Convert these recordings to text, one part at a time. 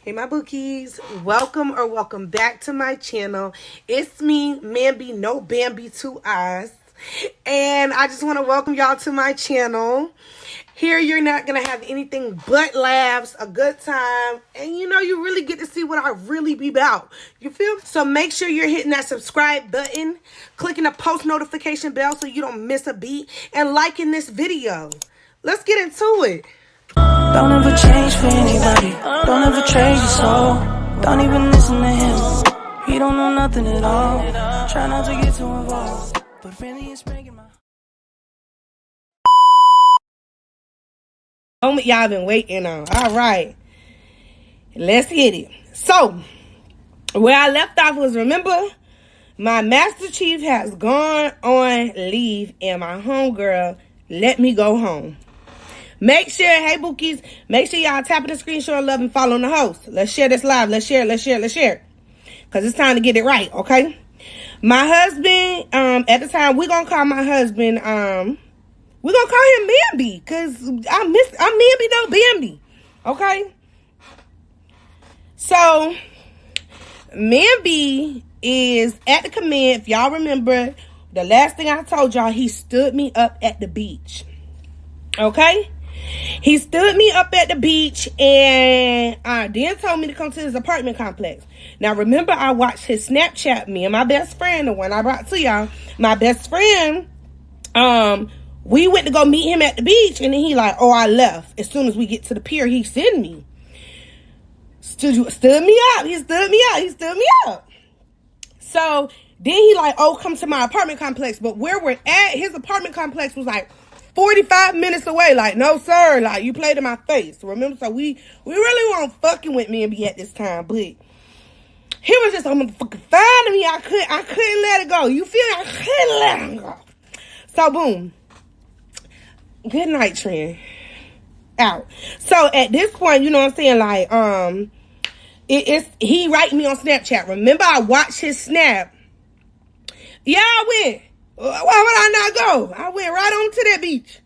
Hey my bookies, welcome back to my channel. It's me, Mamby, no Bambi, two eyes. And I just want to welcome y'all to my channel. Here you're not going to have anything but laughs, a good time, and you really get to see what I really be about. You feel? So make sure you're hitting that subscribe button, clicking the post notification bell so you don't miss a beat, and liking this video. Let's get into it. Don't ever change for anybody. Don't ever trade your soul. Don't even listen to him. He don't know nothing at all. Try not to get too involved, but really it's breaking my Moment y'all been waiting on. All right, let's get it. So where I left off was, remember, my Master Chief has gone on leave and my homegirl let me go home. Make sure, hey bookies, make sure y'all tapping the screen, showing love, and following the host. Let's share this live. Let's share it. Because it's time to get it right, okay? My husband, at the time, we're going to call my husband, we're going to call him Mamby. Because I'm Mamby, no Bambi. Okay? So, Mamby is at the command. If y'all remember, the last thing I told y'all, he stood me up at the beach. Okay? He stood me up at the beach and then told me to come to his apartment complex. Now, remember, I watched his Snapchat. Me and my best friend, the one I brought to y'all, my best friend, we went to go meet him at the beach, and then he like, oh, I left. As soon as we get to the pier, he sent me. Stood me up. He stood me up. So then he like, oh, come to my apartment complex. But where we're at, his apartment complex was like 45 minutes away. Like, no sir, like, you played in my face, remember? So we really weren't fucking with me and be at this time, but he was just motherfucking fine to me. I couldn't let it go. You feel me? I couldn't let him go. So boom, good night trend out. So at this point, you know what I'm saying, like, he writing me on Snapchat. Remember, I watched his snap. Yeah, I went. Why would I not go? I went right on to that beach.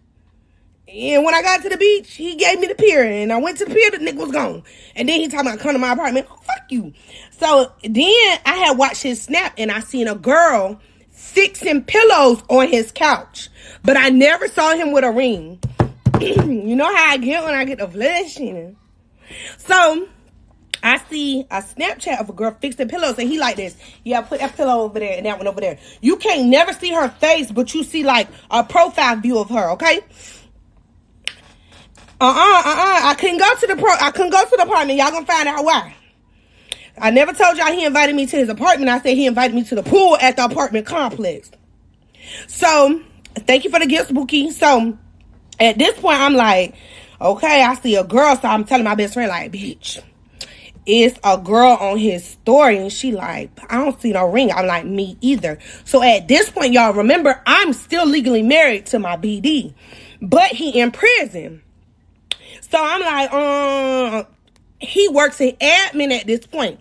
And when I got to the beach, he gave me the pier. And I went to the pier, the nigga was gone. And then he told me to come to my apartment. Oh, fuck you. So then I had watched his snap and I seen a girl fixing pillows on his couch. But I never saw him with a ring. You know how I get when I get the flesh in it. So I see a Snapchat of a girl fixing pillows, and he like this. Yeah, put that pillow over there and that one over there. You can't never see her face, but you see like a profile view of her, okay? I couldn't go to the apartment. Y'all gonna find out why. I never told y'all he invited me to his apartment. I said he invited me to the pool at the apartment complex. So, thank you for the gifts, Bookie. So, at this point, I'm like, okay, I see a girl, so I'm telling my best friend, like, bitch, it's a girl on his story, and she like, I don't see no ring. I'm like, me either. So at this point, y'all remember, I'm still legally married to my BD, but he in prison. So I'm like, he works in admin at this point.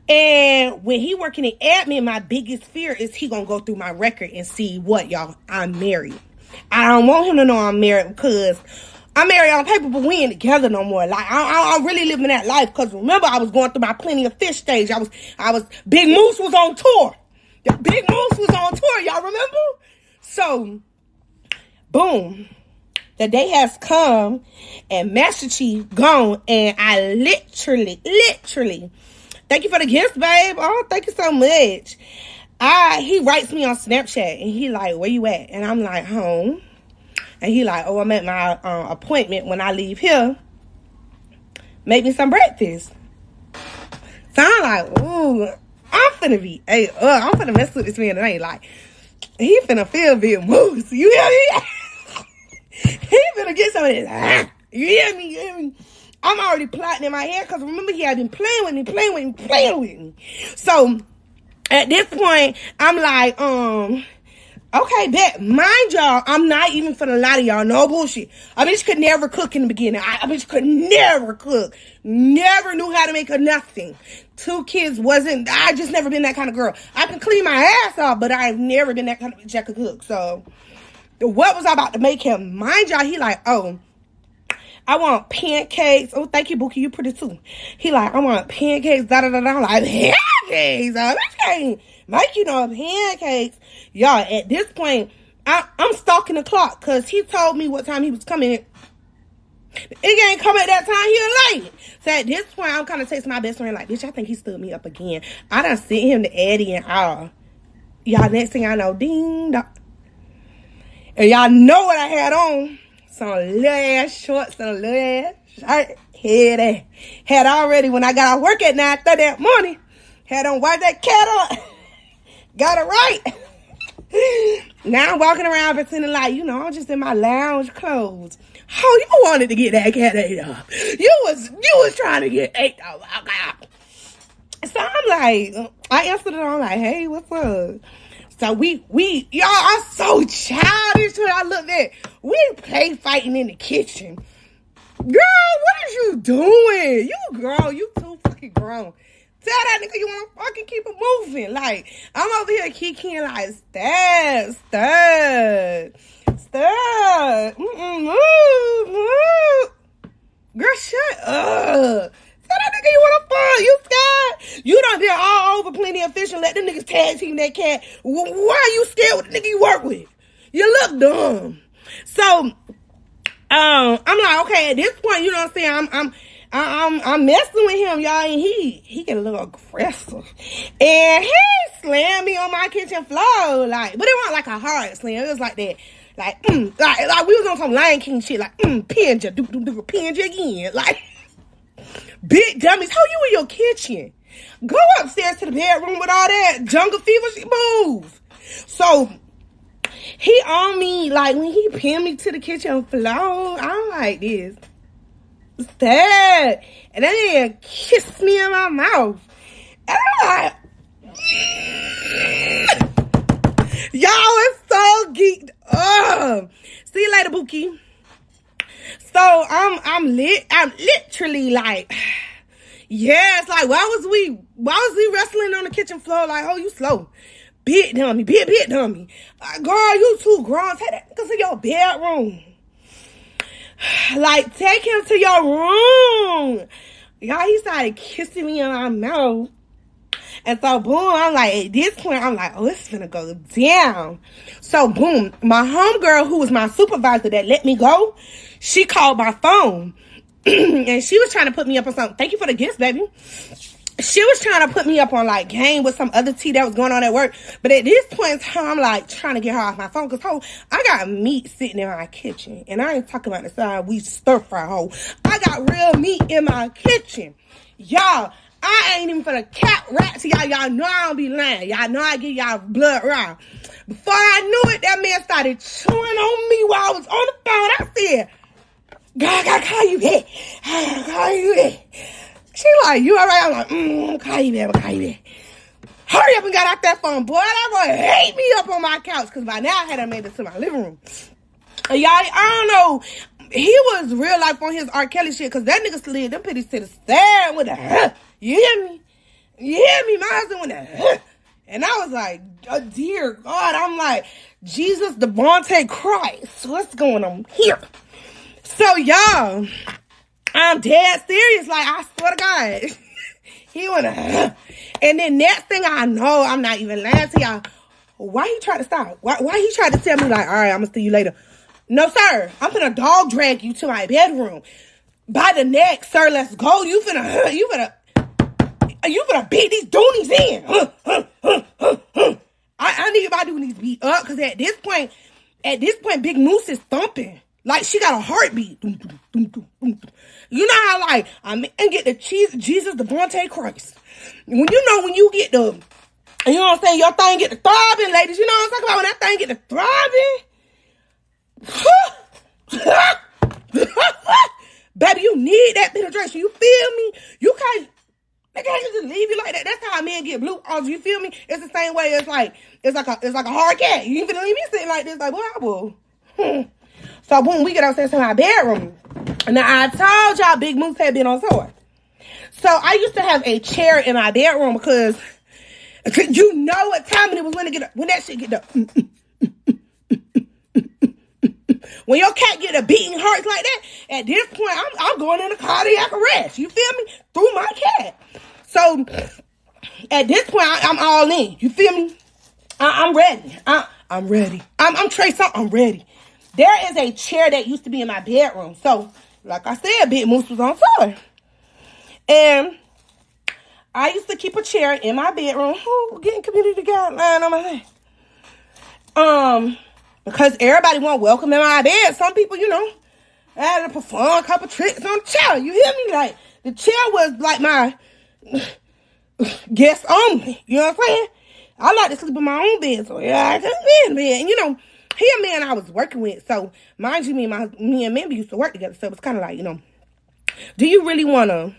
And when he working in admin, my biggest fear is he gonna go through my record and see what, y'all, I'm married. I don't want him to know I'm married because I'm married on paper, but we ain't together no more. Like, I'm really living that life. Because remember, I was going through my plenty of fish stage. Big Moose was on tour. The Big Moose was on tour. Y'all remember? So, boom. The day has come, and Master Chief gone, and I literally, thank you for the gifts, babe. Oh, thank you so much. He writes me on Snapchat, and he like, where you at? And I'm like, home. And he like, oh, I'm at my appointment. When I leave here, make me some breakfast. So I'm like, ooh, I'm finna mess with this man tonight. Like, he finna feel Big Moose. You hear me? He finna get some of this. You hear me? I'm already plotting in my head because remember, he had been playing with me. So at this point, I'm like, okay, bet. Mind y'all, I'm not even finna lie to y'all. No bullshit. A bitch could never cook in the beginning. A bitch could never cook. Never knew how to make a nothing. 2 kids I just never been that kind of girl. I can clean my ass off, but I've never been that kind of bitch that could cook. So, what was I about to make him? Mind y'all, he like, oh, I want pancakes. Oh, thank you, Bookie. You pretty too. He like, I want pancakes. Da da da da. I'm like, pancakes. I can't make you no pancakes. Y'all, at this point, I'm stalking the clock because he told me what time he was coming. It ain't come at that time. He was late. So at this point, I'm kind of texting my best friend like, bitch, I think he stood me up again. I done sent him to Eddie and all. Y'all, next thing I know, ding dong. And y'all know what I had on. Some little ass shorts and a little ass shirt. Had already, when I got out work at 9:30 that morning, had on wipe that cat on. Got it right. Now I'm walking around pretending like, I'm just in my lounge clothes. Oh, you wanted to get that cat ate up. You was trying to get ate up. So I'm like, I answered it. I'm like, hey, what's up? So y'all are so childish when I look at. We play fighting in the kitchen. Girl, what is you doing? You grown. You too fucking grown. Tell that nigga you want to fucking keep it moving. Like, I'm over here kicking like, stud. Move. Girl, shut up. Tell that nigga you want to fuck. You scared? You done been all over Plenty of Fish and let them niggas tag team that cat. Why are you scared with the nigga you work with? You look dumb. So, I'm like, okay, at this point, you know what I'm saying? I'm messing with him, y'all, and he get a little aggressive. And he slammed me on my kitchen floor, like, but it wasn't like a hard slam. It was like that, like we was on some Lion King shit, like, pinja, pinja again, like, big dummies. How you in your kitchen? Go upstairs to the bedroom with all that jungle fever. She move. So he on me, like, when he pinned me to the kitchen floor, I'm like this. Sad. And then he kissed me in my mouth. And I'm like, y'all, it's so geeked up. See you later, Bookie. So I'm literally like, yeah, it's like, why was we wrestling on the kitchen floor? Like, oh, you slow. Big dummy. Girl, you too grown. Take that nigga to your bedroom. Like, take him to your room. Y'all, he started kissing me in my mouth. And so, boom, I'm like, at this point, I'm like, oh, it's finna go down. So, boom, my homegirl, who was my supervisor that let me go, she called my phone. And she was trying to put me up on something. Thank you for the gifts, baby. She was trying to put me up on, like, game with some other tea that was going on at work. But at this point in time, I'm, like, trying to get her off my phone. Because, I got meat sitting in my kitchen. And I ain't talking about the side we stir fry, I got real meat in my kitchen. Y'all, I ain't even for the cat rat to y'all. Y'all know I don't be lying. Y'all know I give y'all blood raw. Before I knew it, that man started chewing on me while I was on the phone. I said, God, I gotta call you back. I gotta call you back. She like, you all right? I'm like, call you back, Hurry up and got out that phone, boy. That boy hate me up on my couch, because by now I had made it to my living room. Y'all, I don't know. He was real life on his R. Kelly shit, because that nigga slid them pitties to the side with a, you hear me? You hear me? My husband went a, and I was like, oh, dear God. I'm like, Jesus, Devontae Christ. What's going on here? So, y'all, I'm dead serious. Like, I swear to God. He went, and then next thing I know, I'm not even lying to y'all. Why he tried to stop? Why he tried to tell me, like, all right, I'm going to see you later. No, sir. I'm finna dog drag you to my bedroom. By the neck, sir, let's go. You finna beat these doonies in. I need my doonies beat up, because at this point, Big Moose is thumping. Like, she got a heartbeat. You know how, like, and get the Jesus, Devontae Christ. When you get the, you know what I'm saying, your thing get the throbbing, ladies. You know what I'm talking about? When that thing get the throbbing. Baby, you need that penetration. You feel me? You can't just leave you like that. That's how men get blue off. You feel me? It's the same way. It's like a hard cat. You ain't finna leave me sitting like this, like, well, So, boom, we get upstairs to my bedroom. Now, I told y'all Big Moose had been on tour. So, I used to have a chair in my bedroom because you know what time it was when that shit get up. When your cat get a beating heart like that, at this point, I'm going into cardiac arrest. You feel me? Through my cat. So, at this point, I'm all in. You feel me? I'm ready. I'm ready. I'm Trey Songz. I'm ready. There is a chair that used to be in my bedroom. So, like I said, Big Moose was on tour. And I used to keep a chair in my bedroom. Ooh, getting community guideline on my thing. Because everybody won't welcome in my bed. Some people, I had to perform a couple tricks on the chair. You hear me? Like, the chair was like my guest only. You know what I'm saying? I like to sleep in my own bed. So, yeah, I couldn't be in bed. And, he a man I was working with. So, mind you, me and Mamby used to work together. So, it was kind of like, do you really want to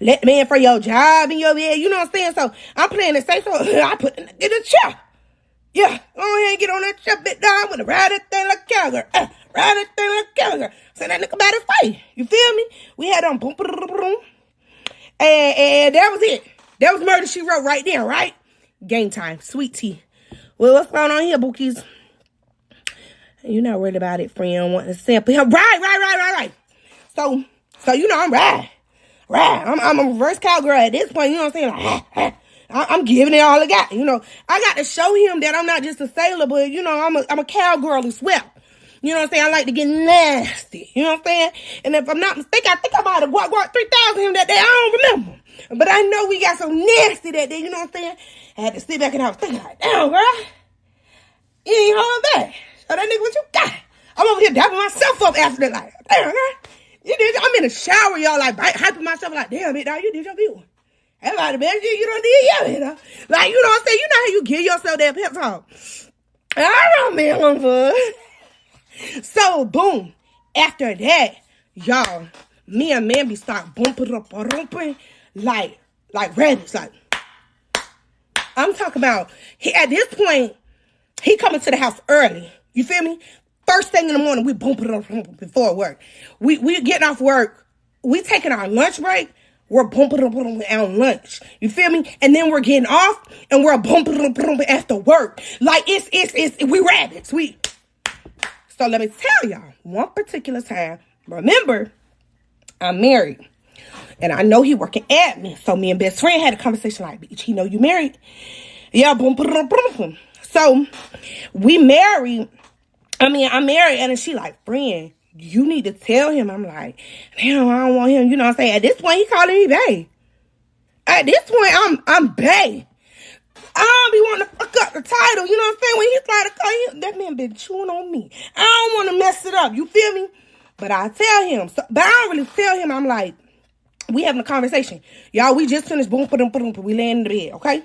let the man for your job in your bed? You know what I'm saying? So, I'm playing it safe. So, I put in the chair. Yeah, go ahead and get on that chair, bit down. I'm going to ride that thing like a cowgirl. Ride that thing like a cowgirl. So, that nigga about his way. You feel me? We had on boom, boom, boom, boom. And that was it. That was Murder, She Wrote right there, right? Game time. Sweet tea. Well, what's going on here, bookies? You're not worried about it, friend. Wanting to sample him. Right. So, I'm right. I'm a reverse cowgirl at this point. You know what I'm saying? I'm giving it all I got. I got to show him that I'm not just a sailor, but, I'm a cowgirl as well. You know what I'm saying? I like to get nasty. You know what I'm saying? And if I'm not mistaken, I think I might have guap 3,000 him that day. I don't remember. But I know we got so nasty that day. You know what I'm saying? I had to sit back and I was thinking like, damn, girl. You ain't holding back. So that nigga, what you got? I'm over here dapping myself up after that. Like, damn, girl. I'm in the shower, y'all, like, hyping myself like, damn, big dog, you did your view. That's about the best shit you done did, yeah, Like, you know what I'm saying? You know how you give yourself that pep talk. I don't mean one for. So, boom. After that, y'all, me and Mamby start bumping like rabbits. Like, I'm talking about, at this point, he coming to the house early. You feel me? First thing in the morning, we bumping before work. We getting off work. We taking our lunch break. We're bumping on lunch. You feel me? And then we're getting off and we're bumping after work. Like we rabbits. So let me tell y'all, one particular time, remember, I'm married. And I know he working admin. So me and best friend had a conversation like, bitch, he know you married? Yeah, boom. So we married. I'm married, and then she like, friend, you need to tell him. I'm like, damn, I don't want him. You know what I'm saying? At this point, he calling me bae. At this point, I'm bae. I don't be wanting to fuck up the title. You know what I'm saying? When he started calling, that man been chewing on me. I don't want to mess it up. You feel me? But I tell him. But I don't really tell him. I'm like, we having a conversation. Y'all, we just finished. Boom, we laying in the bed, okay?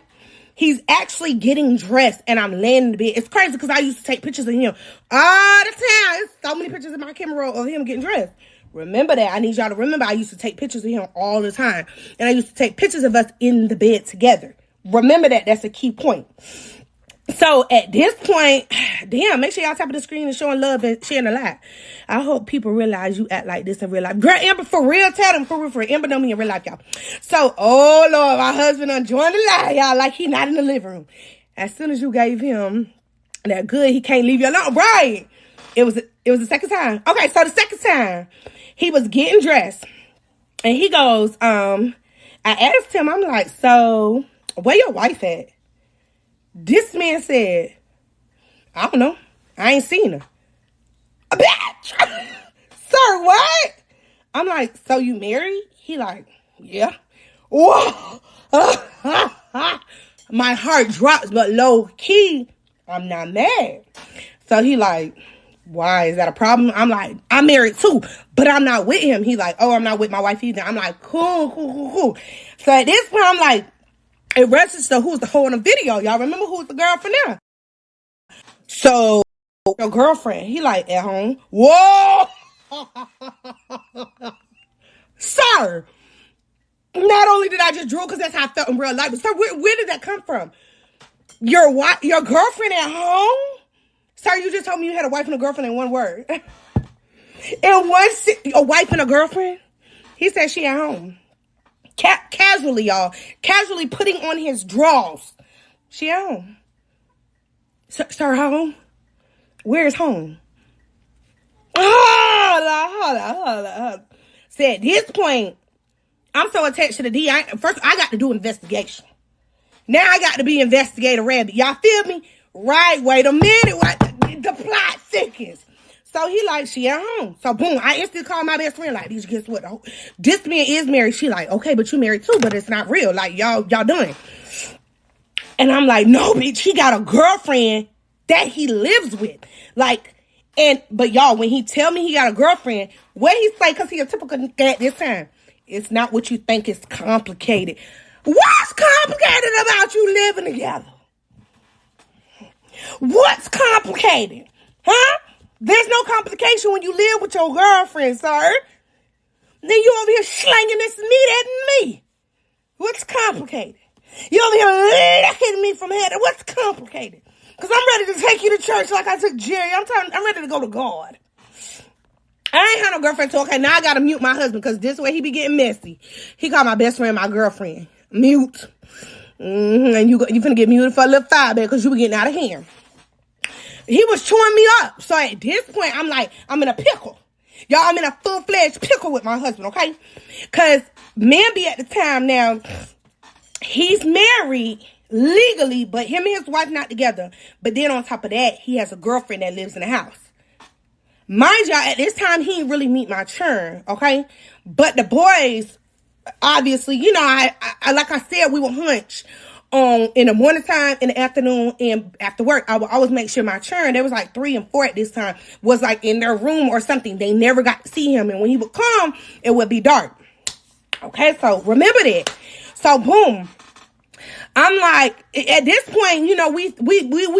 He's actually getting dressed, and I'm laying in the bed. It's crazy because I used to take pictures of him all the time. There's so many pictures in my camera roll of him getting dressed. Remember that. I need y'all to remember I used to take pictures of him all the time. And I used to take pictures of us in the bed together. Remember that. That's a key point. So at this point, damn, make sure y'all tap on the screen and showing love and sharing a lot. I hope people realize you act like this in real life. Girl, Amber, for real, tell them for real. Amber know me in real life, y'all. So, oh Lord, my husband done joined the lie, y'all, like he not in the living room. As soon as you gave him that good, he can't leave you alone. Right. It was the second time. Okay, so the second time, he was getting dressed. And he goes, I asked him, I'm like, so, where your wife at? This man said, I don't know. I ain't seen her. A bitch! Sir, what? I'm like, so you married? He like, yeah. Whoa! My heart drops, but low key, I'm not mad. So he like, why? Is that a problem? I'm like, I'm married too, but I'm not with him. He like, oh, I'm not with my wife either. I'm like, cool. So at this point, I'm like, it registers to who's the hoe in the video. Y'all remember who's the girlfriend now? So, your girlfriend, he like, at home. Whoa! Sir, not only did I just drool because that's how I felt in real life, but sir, where did that come from? Your girlfriend at home? Sir, you just told me you had a wife and a girlfriend in one word. A wife and a girlfriend? He said she at home. Casually, y'all. Casually putting on his drawers. She at home. Sir, home? Where's home? Hold on. See, at this point, I'm so attached to the D. First, I got to do investigation. Now I got to be investigator rabbit. Y'all feel me? Right, wait a minute. What? The plot thickens. So he like, she at home. So boom, I instantly call my best friend like, did you guess what? This man is married. She like, okay, but you married too, but it's not real. Like, y'all done. And I'm like, no, bitch, he got a girlfriend that he lives with. Like, but y'all, when he tell me he got a girlfriend, what he say, because he a typical at this time, it's not what you think, it's complicated. What's complicated about you living together? What's complicated? Huh? There's no complication when you live with your girlfriend, sir. Then you over here slanging this meat at me. What's complicated? You over here looking at me from head. What's complicated? Because I'm ready to take you to church like I took Jerry. I'm ready to go to God. I ain't had no girlfriend, so okay, now I gotta mute my husband because this way he be getting messy. He called my best friend my girlfriend. Mute. And you finna get muted for a little 5 minutes because you were getting out of hand. He was chewing me up. So at this point, I'm like, I'm in a pickle. Y'all, I'm in a full-fledged pickle with my husband, okay? Because Mamby at the time now, he's married legally, but him and his wife not together. But then on top of that, he has a girlfriend that lives in the house. Mind y'all, at this time, he didn't really meet my churn, okay? But the boys, obviously, you know, I like I said, we would hunch in the morning time, in the afternoon, and after work. I would always make sure my churn, there was like 3 and 4 at this time, was like in their room or something. They never got to see him. And when he would come, it would be dark. Okay, so remember that. So boom. I'm like, at this point, you know, we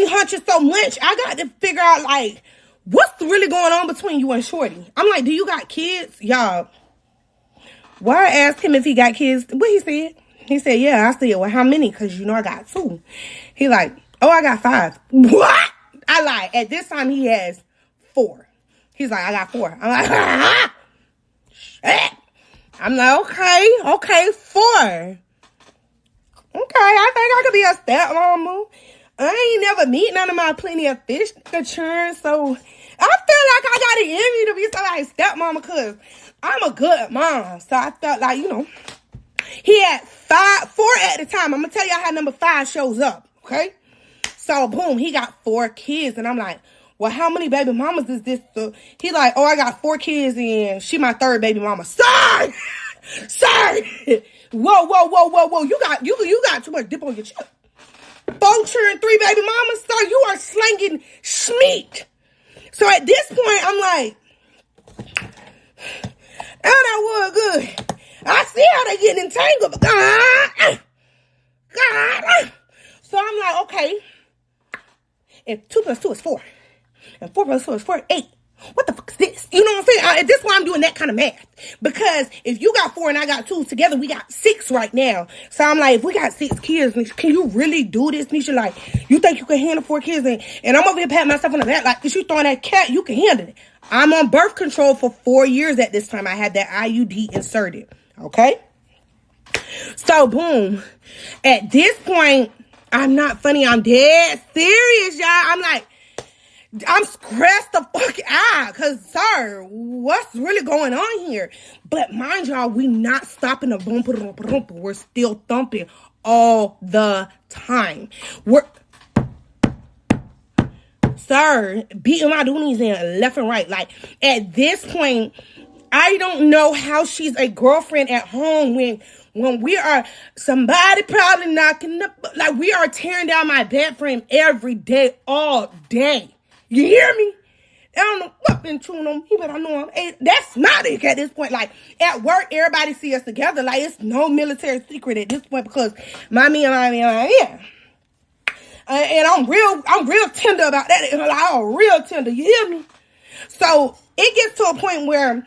hunching so much. I got to figure out like, what's really going on between you and Shorty? I'm like, do you got kids? Y'all, why I asked him if he got kids? What he said? He said, yeah. I said, well, how many? Because you know I got 2. He like, oh, I got 5. What? I lied. At this time, he has 4. He's like, I got 4. I'm like, shit. I'm like, okay, 4. Okay, I think I could be a stepmama. I ain't never meet none of my plenty of fish to churn, so I feel like I got it in me to be somebody's stepmama because I'm a good mom. So I felt like, you know, he had 4 at the time. I'm going to tell y'all how number 5 shows up, okay? So, boom, he got 4 kids, and I'm like, well, how many baby mamas is this? He like, oh, I got 4 kids, and she my 3rd baby mama. Sorry! Whoa. You got too much dip on your chip. 4 children, 3 baby mamas, sir. You are slanging schmeat. So at this point, I'm like, oh, that was good. I see how they getting entangled. But God. So I'm like, okay. If 2 plus 2 is 4, and 4 plus 2 is 8. What the fuck is this? You know what I'm saying? This is why I'm doing that kind of math. Because if you got 4 and I got 2, together we got 6 right now. So I'm like, if we got 6 kids, can you really do this, Nisha? Like, you think you can handle 4 kids? And I'm over here patting myself on the back. Like, if you throwing that cat, you can handle it. I'm on birth control for 4 years at this time. I had that IUD inserted. Okay? So, boom. At this point, I'm not funny. I'm dead serious, y'all. I'm like, I'm stressed the fuck out. Because, sir, what's really going on here? But mind y'all, we not stopping the boom, boom, boom. We're still thumping all the time. We're, sir, beating my doonies in left and right. Like, at this point, I don't know how she's a girlfriend at home when we are, somebody probably knocking up, like we are tearing down my bed frame every day, all day. You hear me? I don't know what been chewing on me, but I know that's my dick at this point. Like, at work, everybody see us together. Like, it's no military secret at this point because yeah. And I'm real tender about that. Like, I'm real tender. You hear me? So, it gets to a point where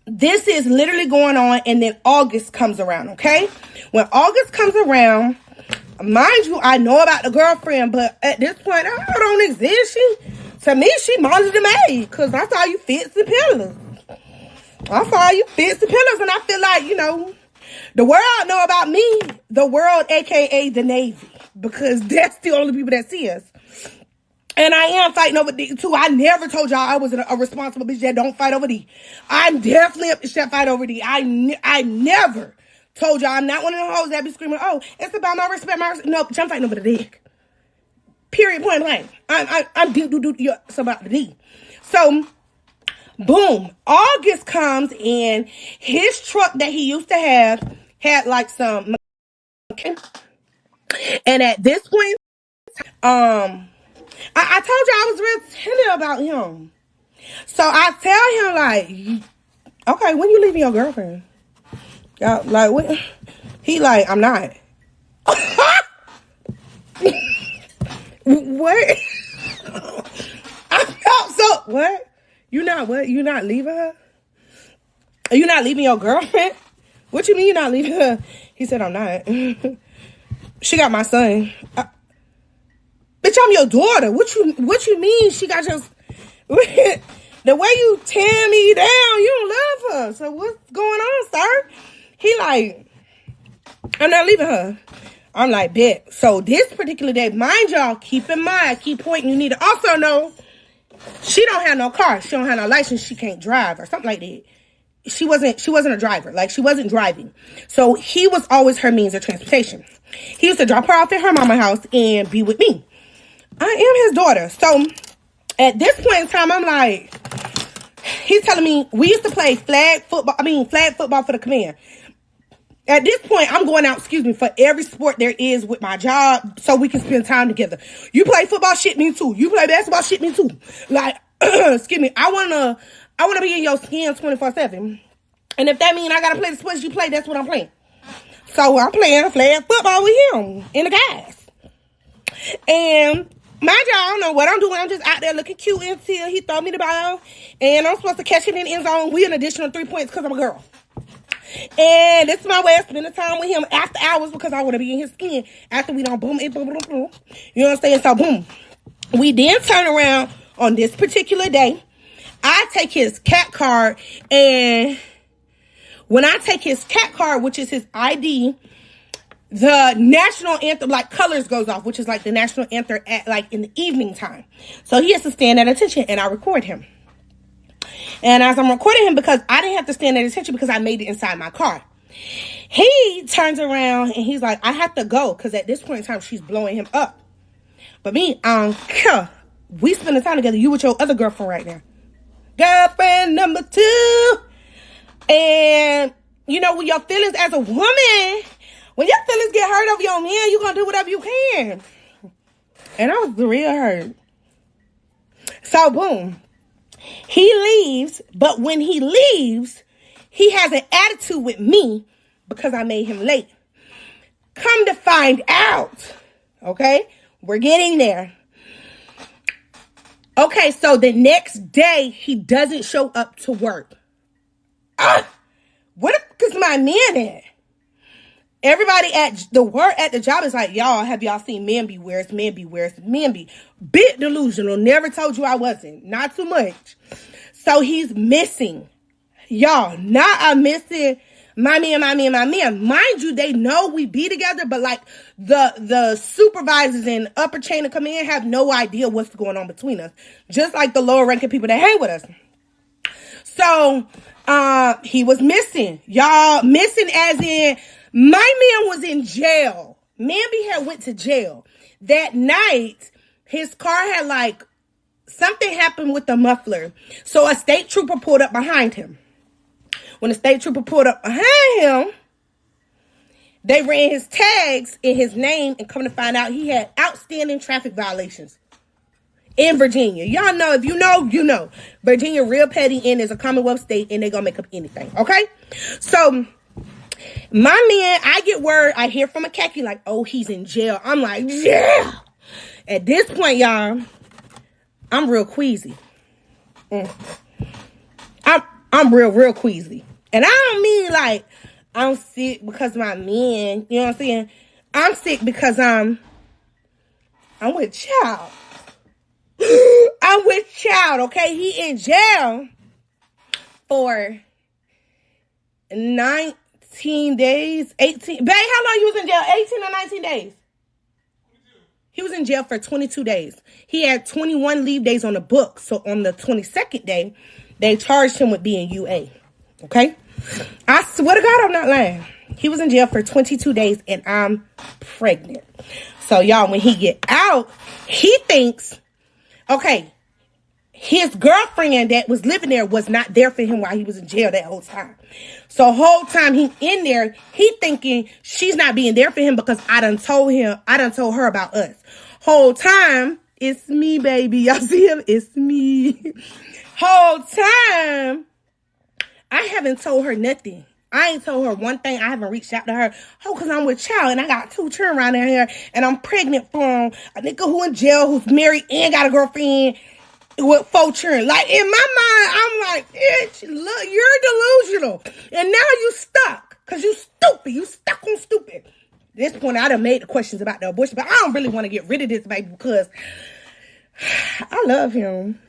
this is literally going on, and then August comes around, okay? When August comes around, mind you, I know about the girlfriend, but at this point, I don't exist. To me, she Molly the maid, because I saw you fix the pillars. And I feel like, you know, the world know about me, the world, a.k.a. the Navy, because that's the only people that see us. And I am fighting over D too. I never told y'all I was a responsible bitch that don't fight over D. I'm definitely a bitch that fight over D. I never told y'all I'm not one of the hoes that be screaming, oh, it's about my respect, No, bitch, I'm fighting over the dick. Period, point blank. I'm it's about the D. So, boom. August comes and his truck that he used to have had like some, and at this point, I told you I was real tender about him. So I tell him like, okay, when you leaving your girlfriend? Y'all like what? He like, I'm not. What? I felt so what? You not what? You not leaving her? Are you not leaving your girlfriend? What you mean you not leaving her? He said, I'm not. She got my son. Bitch, I'm your daughter. What you mean she got your... The way you tear me down, you don't love her. So what's going on, sir? He like, I'm not leaving her. I'm like, bet. So this particular day, mind y'all, keep in mind, keep pointing, you need to also know, she don't have no car. She don't have no license. She can't drive or something like that. She wasn't a driver. Like, she wasn't driving. So he was always her means of transportation. He used to drop her off at her mama's house and be with me. I am his daughter. So at this point in time, I'm like, he's telling me we used to play flag football for the command. At this point, I'm going out, for every sport there is with my job so we can spend time together. You play football, shit, me too. You play basketball, shit, me too. Like, I wanna be in your skin 24/7. And if that means I gotta play the sports you play, that's what I'm playing. So I'm playing flag football with him and the guys. And mind y'all, I don't know what I'm doing. I'm just out there looking cute until he throw me the ball. And I'm supposed to catch it in the end zone. We an additional 3 points because I'm a girl. And this is my way of spending time with him after hours because I want to be in his skin. After we don't boom, it boom, boom, boom. You know what I'm saying? So boom. We then turn around on this particular day. I take his cat card, and when I take his cat card, which is his ID, the national anthem, like, colors goes off, which is like the national anthem at like in the evening time. So he has to stand at attention, and I record him. And as I'm recording him, because I didn't have to stand at attention because I made it inside my car, he turns around and he's like, I have to go because at this point in time, she's blowing him up. But me, we spending time together. You with your other girlfriend right now. Girlfriend number 2. And, you know, when your feelings as a woman, when your feelings get hurt over your man, you're going to do whatever you can. And I was real hurt. So, boom. He leaves, but when he leaves, he has an attitude with me because I made him late. Come to find out, okay? We're getting there. Okay, so the next day, he doesn't show up to work. What is my man at? Everybody at the job is like, y'all, have y'all seen Mamby? Where's Mamby? Where's Mamby? Bit delusional. Never told you I wasn't. Not too much. So he's missing. Y'all, not I'm missing my man. Mind you, they know we be together, but like the supervisors and upper chain of command have no idea what's going on between us. Just like the lower ranking people that hang with us. So he was missing. Y'all, missing as in my man was in jail. Mamby had went to jail. That night, his car had like something happened with the muffler. So a state trooper pulled up behind him. When the state trooper pulled up behind him, they ran his tags in his name and come to find out he had outstanding traffic violations in Virginia. Y'all know, if you know, you know. Virginia real petty and is a Commonwealth state and they gonna make up anything, okay? So, my man, I get word, I hear from a khaki like, oh, he's in jail. I'm like, yeah. At this point, y'all, I'm real queasy. I'm real queasy. And I don't mean like I'm sick because my man, you know what I'm saying? I'm sick because I'm with child. I'm with child, okay? He in jail for 19 days, 18. Babe, how long you was in jail? 18 or 19 days? He was in jail for 22 days. He had 21 leave days on the book. So on the 22nd day, they charged him with being UA. Okay? I swear to God, I'm not lying. He was in jail for 22 days and I'm pregnant. So y'all, when he get out, he thinks, okay, his girlfriend that was living there was not there for him while he was in jail that whole time. So whole time he in there, he thinking she's not being there for him because I done told her about us. Whole time, it's me, baby. Y'all see him? It's me. Whole time, I haven't told her nothing. I ain't told her one thing. I haven't reached out to her. Oh, because I'm with child and I got 2 children around here and I'm pregnant from a nigga who in jail who's married and got a girlfriend with 4 children. Like, in my mind, I'm like, bitch, look, you're delusional. And now you stuck. Because you stupid. You stuck on stupid. At this point, I done made the questions about the abortion, but I don't really want to get rid of this baby because I love him.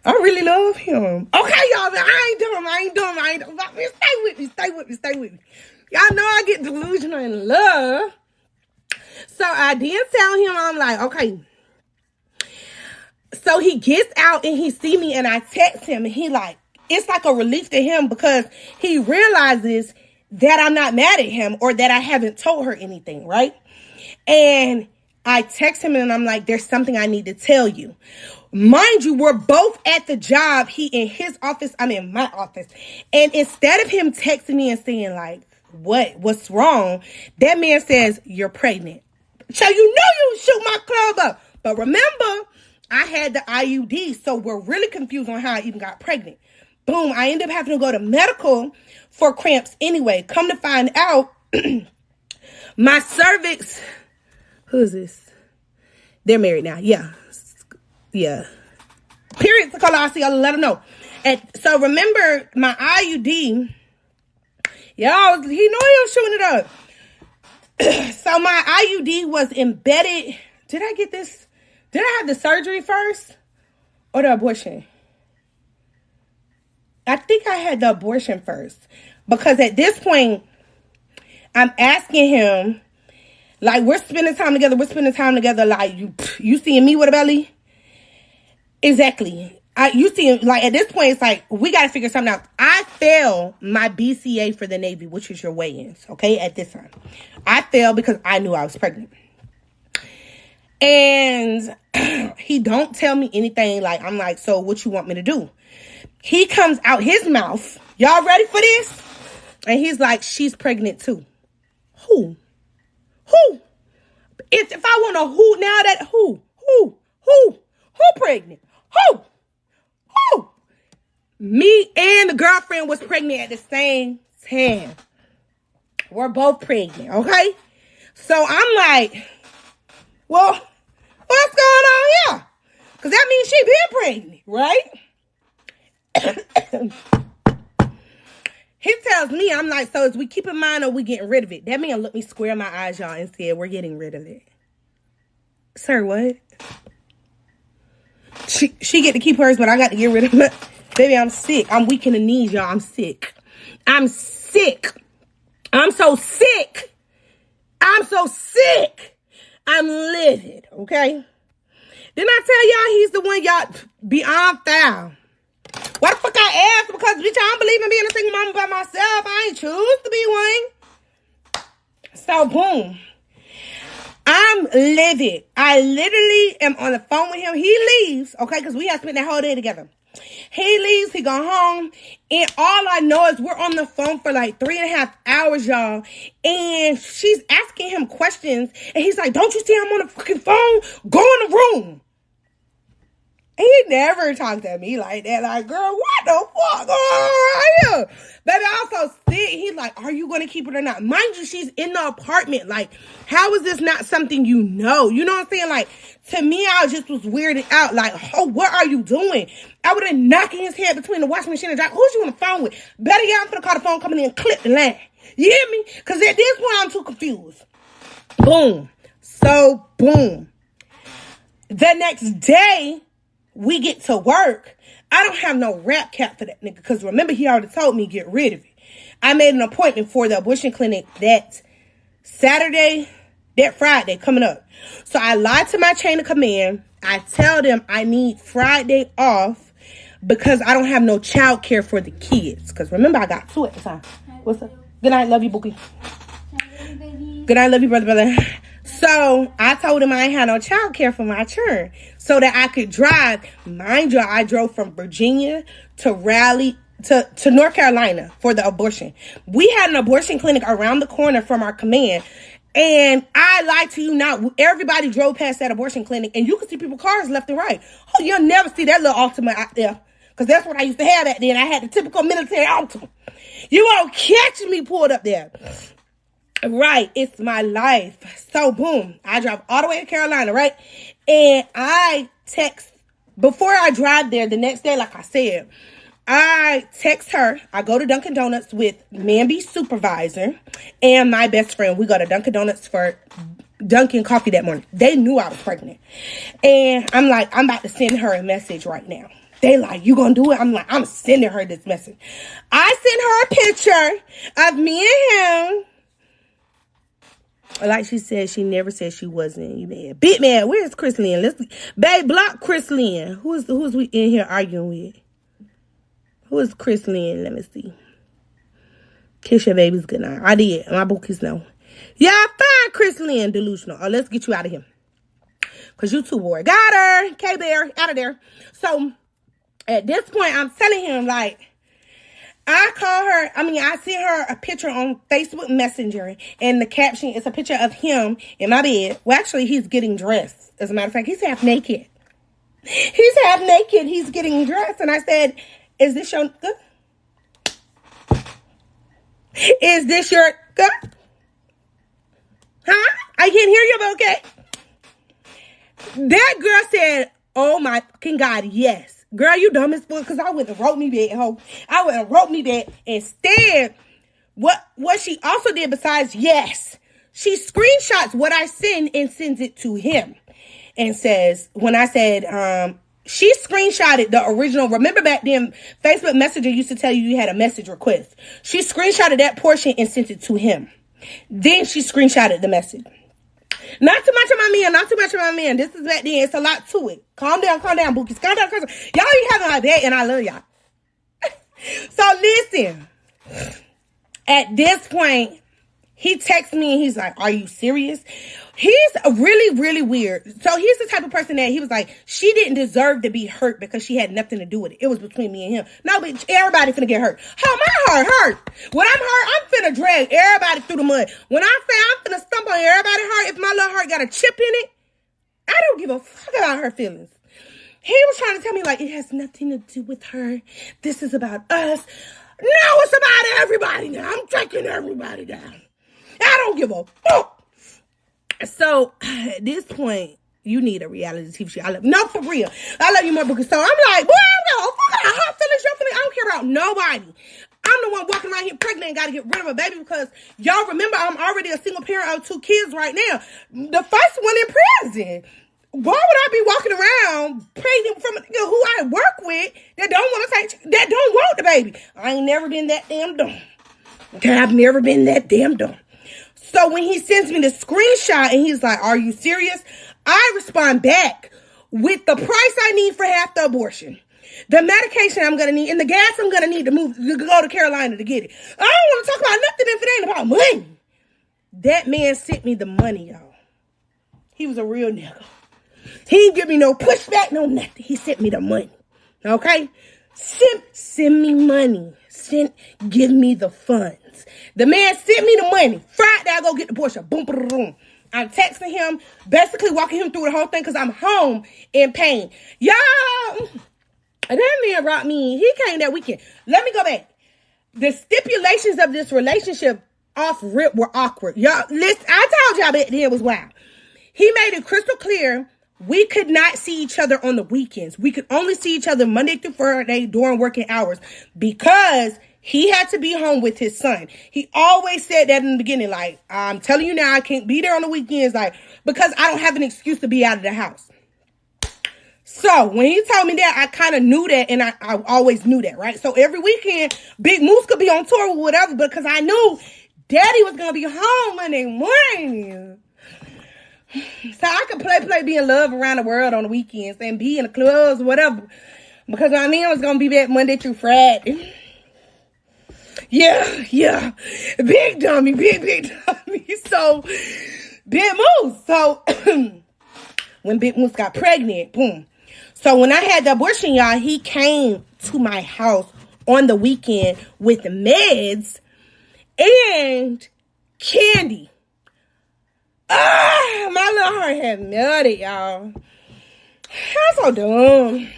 I really love him. Okay, y'all, but I ain't dumb. Stay with me. Y'all know I get delusional in love. So I did tell him, I'm like, okay. So he gets out and he see me and I text him and he like, it's like a relief to him because he realizes that I'm not mad at him or that I haven't told her anything, right? And I text him and I'm like, there's something I need to tell you. Mind you, we're both at the job. He in his office, I'm in my office. And instead of him texting me and saying like, what's wrong? That man says, you're pregnant. So you know you shoot my club up. But remember, I had the IUD, so we're really confused on how I even got pregnant. Boom, I ended up having to go to medical for cramps anyway. Come to find out, my cervix, who is this? They're married now, yeah. Period to Colossi, I'll let them know. And so remember, my IUD, y'all, he know he was shooting it up. So my IUD was embedded. Did I get this? Did I have the surgery first or the abortion? I think I had the abortion first because at this point, I'm asking him, like, we're spending time together. Like, you seeing me with a belly? Exactly. You see, like, at this point, it's like, we got to figure something out. I failed my BCA for the Navy, which is your weigh-ins, okay, at this time. I failed because I knew I was pregnant. And he don't tell me anything. Like, I'm like, so what you want me to do? He comes out his mouth. Y'all ready for this? And he's like, she's pregnant too. Who? If I want a who now, that who pregnant? Who? Me and the girlfriend was pregnant at the same time. We're both pregnant, okay? So I'm like, well, what's going on here? Because that means she been pregnant, right? He tells me, I'm like, so as we keep in mind or we getting rid of it? That man looked me square in my eyes, y'all, and said, we're getting rid of it. Sir, what? She get to keep hers, but I got to get rid of it. Baby, I'm sick. I'm weak in the knees, y'all. I'm sick. I'm so sick. I'm livid, okay? Didn't I tell y'all he's the one y'all beyond foul? Why the fuck I asked? Because, bitch, I don't believe in being a single mama by myself. I ain't choose to be one. So, boom. I'm livid. I literally am on the phone with him. He leaves, okay, because we have spent that whole day together. He leaves, he go home, and all I know is we're on the phone for like 3.5 hours, y'all, and she's asking him questions, and he's like, don't you see I'm on the fucking phone? Go in the room. He never talked to me like that. Like, girl, what the fuck going on right here? Baby, I also sick. He's like, are you going to keep it or not? Mind you, she's in the apartment. Like, how is this not something you know? You know what I'm saying? Like, to me, I just was weirded out. Like, oh, what are you doing? I would have knocked his head between the washing machine and dryer. Who's you on the phone with? Better yet, I'm going to call the phone coming in and clip the line. You hear me? Because at this point, I'm too confused. Boom. So, boom. The next day, we get to work. I don't have no rap cap for that nigga. Because remember, he already told me get rid of it. I made an appointment for the abortion clinic that Saturday. That Friday coming up. So I lied to my chain of command. I tell them I need Friday off because I don't have no child care for the kids. Because remember, I got 2 at the time. What's up? Good night, love you, Bookie. Good night, love you, brother. So I told him I ain't had no child care for my children so that I could drive. Mind you, I drove from Virginia to Raleigh to North Carolina for the abortion. We had an abortion clinic around the corner from our command. And I lie to you not, everybody drove past that abortion clinic and you could see people's cars left and right. Oh, you'll never see that little Altima out there. Because that's what I used to have back then. I had the typical military Altima. You won't catch me pulled up there. Right, it's my life. So, boom, I drive all the way to Carolina, right? And I text, before I drive there the next day, like I said, I text her. I go to Dunkin' Donuts with Mamby's supervisor and my best friend. We go to Dunkin' Donuts for Dunkin' coffee that morning. They knew I was pregnant. And I'm like, I'm about to send her a message right now. They like, you gonna do it? I'm like, I'm sending her this message. I sent her a picture of me and him. Like she said, she never said she wasn't. You mad? Big man, where's Chris Lynn? Babe, block Chris Lynn. Who's we in here arguing with? Who is Chris Lynn? Let me see. Kiss your babies goodnight. I did. My bookies know. Y'all find Chris Lynn delusional. Oh, let's get you out of here. Because you too bored. Got her. K-Bear. Out of there. So, at this point, I'm telling him, like, I sent her a picture on Facebook Messenger, and the caption is a picture of him in my bed. Well, actually, he's getting dressed. As a matter of fact, he's half naked. He's half naked. He's getting dressed. And I said, is this your... Is this your... Huh? I can't hear you, but okay. That girl said, oh my fucking God, yes. Girl, you dumb as fuck, because I went and wrote me that, ho. I went and wrote me that. Instead, what she also did besides yes, she screenshots what I send and sends it to him. And says, when I said, she screenshotted the original. Remember back then, Facebook Messenger used to tell you had a message request. She screenshotted that portion and sent it to him. Then she screenshotted the message. Not too much of my man. Not too much of my man. This is back then. It's a lot to it. Calm down, bookies. Calm down. Y'all ain't having my day, and I love y'all. So listen. At this point, he texts me and he's like, are you serious? He's really, really weird. So he's the type of person that he was like, she didn't deserve to be hurt because she had nothing to do with it. It was between me and him. No, but everybody finna get hurt. How my heart hurt? When I'm hurt, I'm finna drag everybody through the mud. When I say I'm finna stump on everybody's heart, if my little heart got a chip in it, I don't give a fuck about her feelings. He was trying to tell me like, it has nothing to do with her. This is about us. No, it's about everybody now. I'm taking everybody down. I don't give a fuck. So, at this point, you need a reality TV show. No, for real. I love you more because so I'm like, boy, I'm going fuck out her feelings, your feelings. I don't care about nobody. I'm the one walking around here pregnant and got to get rid of a baby because y'all remember I'm already a single parent of 2 kids right now. The first one in prison. Why would I be walking around pregnant from a nigga who I work with that don't want to take, that don't want the baby? I ain't never been that damn dumb. Okay, I've never been that damn dumb. So when he sends me the screenshot and he's like, are you serious? I respond back with the price I need for half the abortion, the medication I'm going to need, and the gas I'm going to need to go to Carolina to get it. I don't want to talk about nothing if it ain't about money. That man sent me the money, y'all. He was a real nigga. He didn't give me no pushback, no nothing. He sent me the money. Okay? Send me money. Give me the funds. The man sent me the money. Friday, I go get the Porsche. Boom, boom, boom. I'm texting him, basically walking him through the whole thing because I'm home in pain. Y'all, that man brought me. He came that weekend. Let me go back. The stipulations of this relationship off rip were awkward. Y'all, listen, I told y'all back then it was wild. He made it crystal clear we could not see each other on the weekends. We could only see each other Monday through Friday during working hours because he had to be home with his son. He always said that in the beginning, like, I'm telling you now, I can't be there on the weekends, like, because I don't have an excuse to be out of the house. So when he told me that, I kind of knew that, and I always knew that, right? So every weekend, Big Moose could be on tour or whatever, because I knew Daddy was going to be home Monday morning. So I could play be in love around the world on the weekends and be in the clubs or whatever. Because my man was going to be back Monday through Friday. Yeah. Big dummy. So, Big Moose. So, when Big Moose got pregnant, boom. So, when I had the abortion, y'all, he came to my house on the weekend with meds and candy. My little heart had melted, y'all. I'm so dumb.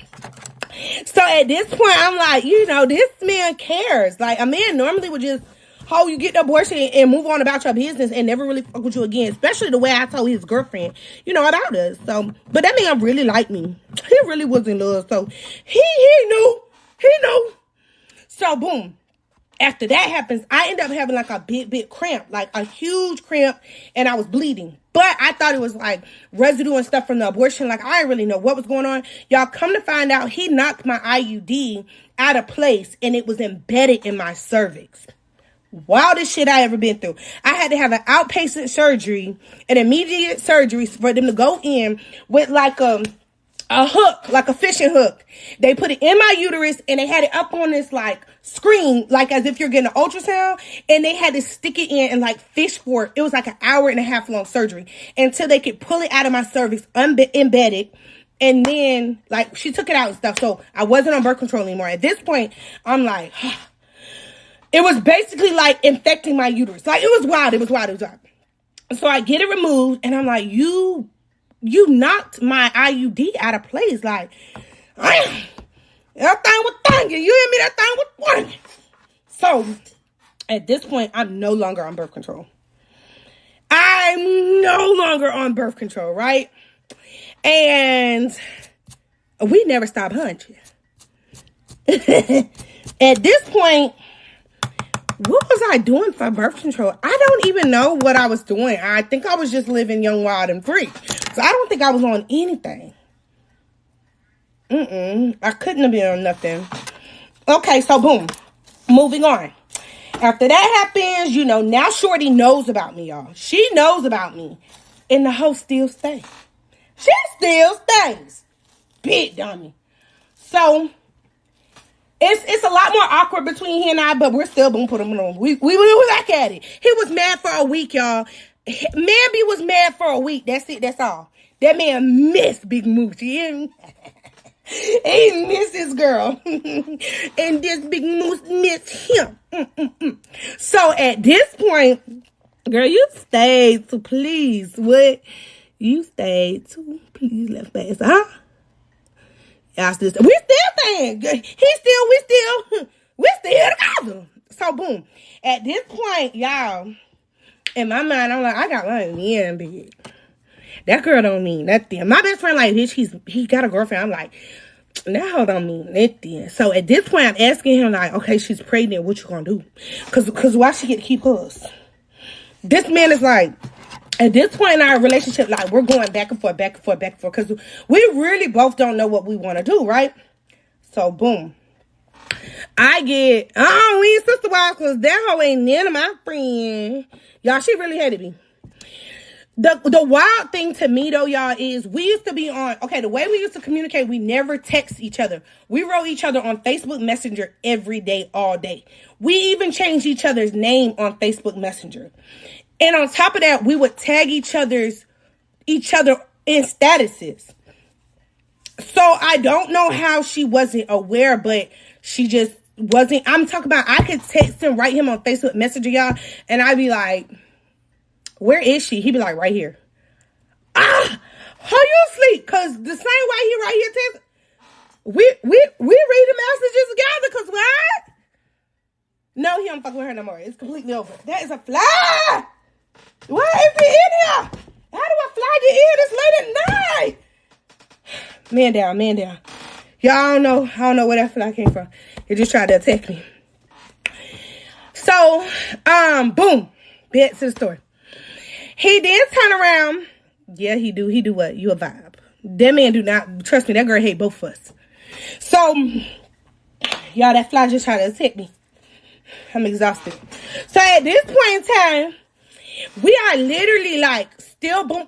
So at this point, I'm like, this man cares. Like, a man normally would just, you get the abortion and move on about your business and never really fuck with you again. Especially the way I told his girlfriend, about us. So, but that man really liked me. He really was in love. So he knew. So boom. After that happens, I end up having like a big cramp, like a huge cramp, and I was bleeding. But I thought it was like residue and stuff from the abortion. Like, I didn't really know what was going on. Y'all, come to find out, he knocked my IUD out of place, and it was embedded in my cervix. Wildest shit I ever been through. I had to have an outpatient surgery, an immediate surgery for them to go in with like a hook, like a fishing hook. They put it in my uterus and they had it up on this like screen, like as if you're getting an ultrasound, and they had to stick it in and like fish for it. It was like an hour-and-a-half long surgery until they could pull it out of my cervix, embedded. And then like she took it out and stuff. So I wasn't on birth control anymore. At this point, I'm like, it was basically like infecting my uterus. Like, it was wild. So I get it removed and I'm like, you knocked my IUD out of place. Like, that thing was thinking. You hear me? That thing was thinking. So, at this point, I'm no longer on birth control. Right? And we never stopped hunching. At this point, what was I doing for birth control? I don't even know what I was doing. I think I was just living young, wild, and free. So I don't think I was on anything. I couldn't have been on nothing. Okay, so boom. Moving on. After that happens, now Shorty knows about me, y'all. She knows about me. And the hoe still stays. She still stays. Big dummy. So it's a lot more awkward between he and I, but we're still gonna put him on. We back at it. He was mad for a week, y'all. Mamby was mad for a week. That's it. That's all. That man missed Big Moose. He missed his girl. And this Big Moose missed him. So at this point, girl, you stayed to please. What? You stayed to please left face, huh? Y'all still, we still staying. We still together. So boom. At this point, y'all, in my mind, I'm like, I got my man big. That girl don't mean nothing. My best friend like, bitch, he got a girlfriend. I'm like, that hoe don't mean nothing. So at this point, I'm asking him like, okay, she's pregnant. What you gonna do? Cause why she get to keep hers? This man is like, at this point in our relationship, like, we're going back and forth, because we really both don't know what we want to do, right? So, boom. I get, we ain't sister wives, because that hoe ain't none of my friends. Y'all, she really had to be. The wild thing to me, though, y'all, is we used to be on, the way we used to communicate, we never text each other. We wrote each other on Facebook Messenger every day, all day. We even changed each other's name on Facebook Messenger. And on top of that, we would tag each other in statuses. So I don't know how she wasn't aware, but she just wasn't. I'm talking about, I could text him, write him on Facebook Messenger, y'all, and I'd be like, where is she? He'd be like, right here. How you asleep? Because the same way he right here text, we read the messages together, because what? No, he don't fuck with her no more. It's completely over. That is a fly. Why is he in here? How do a fly get in this late at night? Man down. Y'all, I don't know where that fly came from. He just tried to attack me. So, boom. Back to the story. He then turn around. Yeah, he do. He do what? You a vibe. That man do not. Trust me, that girl hate both of us. So, y'all, that fly just tried to attack me. I'm exhausted. So, at this point in time, We are literally like still boom,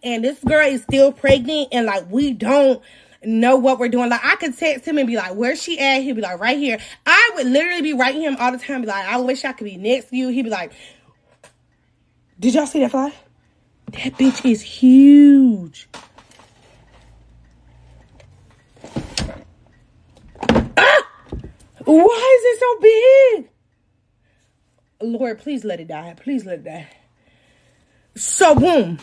and this girl is still pregnant, and like we don't know what we're doing. Like I could text him and be like, "Where's she at?" He'd be like, "Right here." I would literally be writing him all the time, be like, "I wish I could be next to you." He'd be like, "Did y'all see that fly? That bitch is huge." Why is it so big? Lord, please let it die. Please let it die. So boom.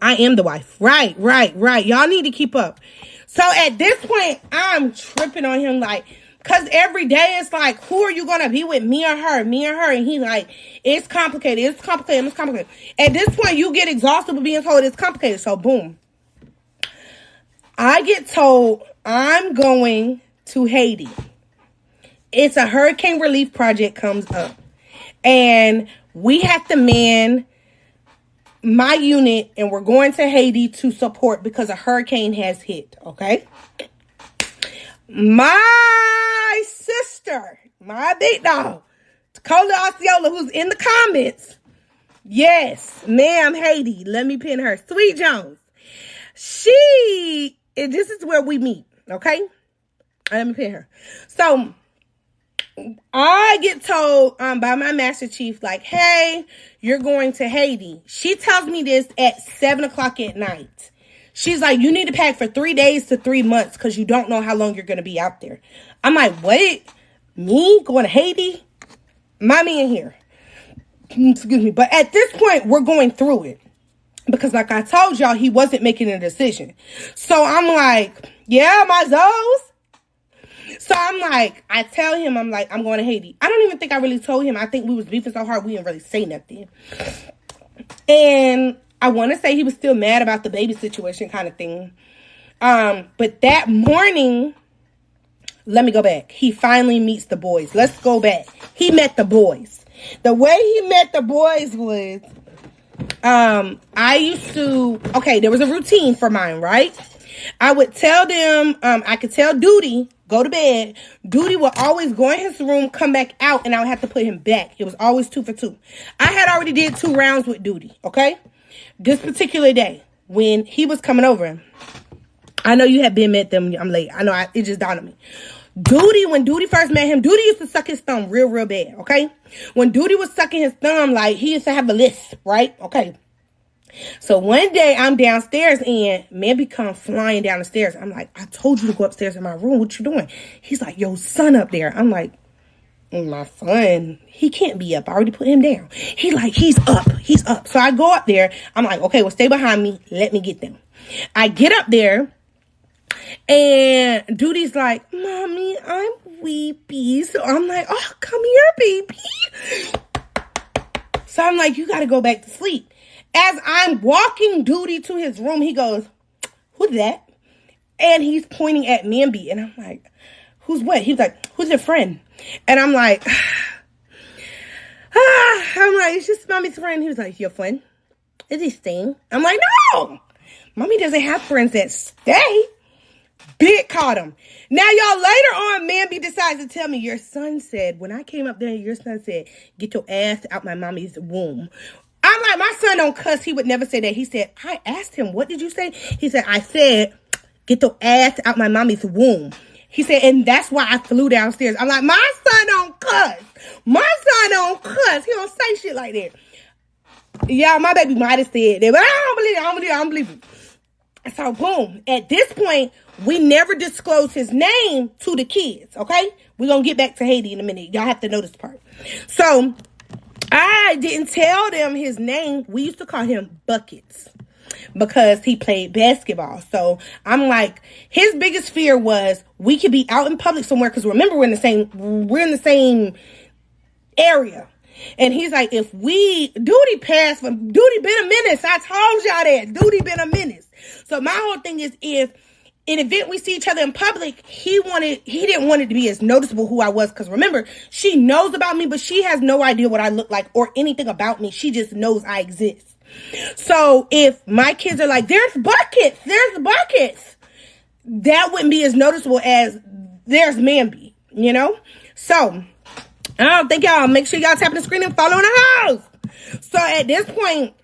I am the wife. Right. Y'all need to keep up. So at this point, I'm tripping on him like, cause every day it's like, who are you gonna be with? Me or her? And he's like, it's complicated. At this point, you get exhausted with being told it's complicated. So boom. I get told I'm going to Haiti. It's a hurricane relief project comes up. And we have to man my unit, and we're going to Haiti to support because a hurricane has hit, okay? My sister, my big dog, Tacola Osceola, who's in the comments. Yes, ma'am, Haiti. Let me pin her. Sweet Jones. This is where we meet, okay? Let me pin her. So, I get told by my master chief, like, hey, you're going to Haiti. She tells me this at 7 o'clock at night. She's like, you need to pack for 3 days to 3 months because you don't know how long you're going to be out there. I'm like, what? Me going to Haiti? My man here. Excuse me. But at this point, we're going through it. Because like I told y'all, he wasn't making a decision. So I'm like, yeah, my Zoes. So I'm like, I tell him, I'm like, I'm going to Haiti. I don't even think I really told him. I think we was beefing so hard, we didn't really say nothing. And I want to say he was still mad about the baby situation kind of thing. But that morning, let me go back. He finally meets the boys. Let's go back. He met the boys. The way he met the boys was, there was a routine for mine, right? I would tell them, I could tell Duty, go to bed. Duty would always go in his room, come back out, and I would have to put him back. It was always 2 for 2. I had already did 2 rounds with Duty, okay? This particular day, when he was coming over, I know you have been met them. I'm late. I know it just dawned on me. When Duty first met him, Duty used to suck his thumb real bad, okay? When Duty was sucking his thumb, like, he used to have a lisp, right? Okay. So one day I'm downstairs and Mamby comes flying down the stairs. I'm like, I told you to go upstairs in my room. What you doing? He's like, yo, son up there. I'm like, my son, he can't be up. I already put him down. He's up. So I go up there. I'm like, okay, well, stay behind me. Let me get them. I get up there and Duty's like, Mommy, I'm weepy. So I'm like, oh, come here, baby. So I'm like, you got to go back to sleep. As I'm walking Duty to his room, he goes, who's that? And he's pointing at Mamby. And I'm like, who's what? He's like, who's your friend? And I'm like, it's just Mommy's friend. He was like, your friend? Is he staying? I'm like, no. Mommy doesn't have friends that stay. Big caught him. Now, y'all, later on, Mamby decides to tell me, your son said, when I came up there, your son said, get your ass out my mommy's womb. I'm like, my son don't cuss. He would never say that. He said, I asked him, what did you say? He said, I said, get your ass out my mommy's womb. He said, and that's why I flew downstairs. I'm like, my son don't cuss. He don't say shit like that. Yeah, my baby might have said that, but I don't believe it. So, boom. At this point, we never disclosed his name to the kids, okay? We're going to get back to Haiti in a minute. Y'all have to know this part. So, I didn't tell them his name. We used to call him Buckets because he played basketball. So I'm like, his biggest fear was we could be out in public somewhere because remember we're in the same area. And he's like, Duty been a menace. I told y'all that. Duty been a menace. So my whole thing is if in an event we see each other in public, he didn't want it to be as noticeable who I was. Because remember, she knows about me, but she has no idea what I look like or anything about me. She just knows I exist. So if my kids are like, there's buckets, that wouldn't be as noticeable as there's Mamby, you know? So I don't think y'all make sure y'all tapping the screen and following the house. at this point,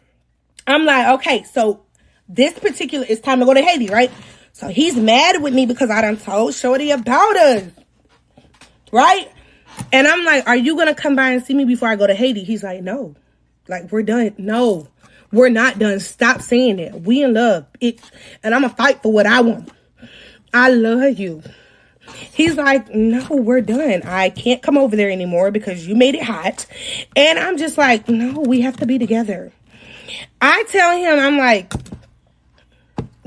I'm like, okay, so this particular, it's time to go to Haiti, right? So he's mad with me because I done told Shorty about us, right? And I'm like, are you going to come by and see me before I go to Haiti? He's like, no. Like, we're done. No, we're not done. Stop saying that. We in love. And I'm going to fight for what I want. I love you. He's like, no, we're done. I can't come over there anymore because you made it hot. And I'm just like, no, we have to be together. I tell him, I'm like,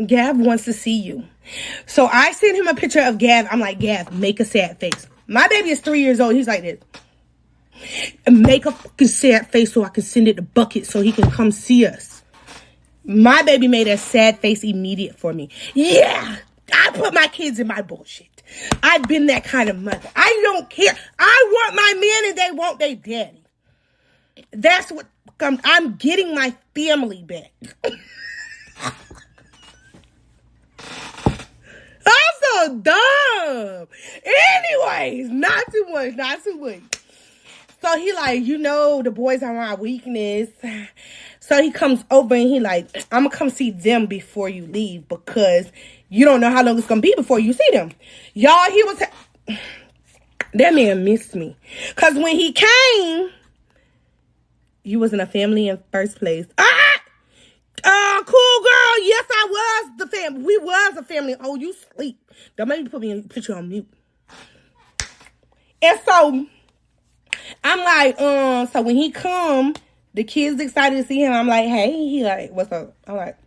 Gav wants to see you. So I send him a picture of Gav. I'm like, Gav, make a sad face. My baby is 3 years old. He's like this. Make a fucking sad face so I can send it to Bucket so he can come see us. My baby made a sad face immediate for me. Yeah, I put my kids in my bullshit. I've been that kind of mother. I don't care. I want my man and they want their daddy. That's what I'm getting my family back. I'm so dumb. Anyways, not too much. So he like, the boys are my weakness. So he comes over and he like, I'm going to come see them before you leave because you don't know how long it's going to be before you see them. Y'all, that man missed me. Because when he came, you wasn't a family in first place. Cool girl. Yes, I was the family. We was a family. Oh, you sleep. Don't make me put you on mute. And so I'm like, so when he come, the kids excited to see him. I'm like, hey, he like, what's up? I'm like,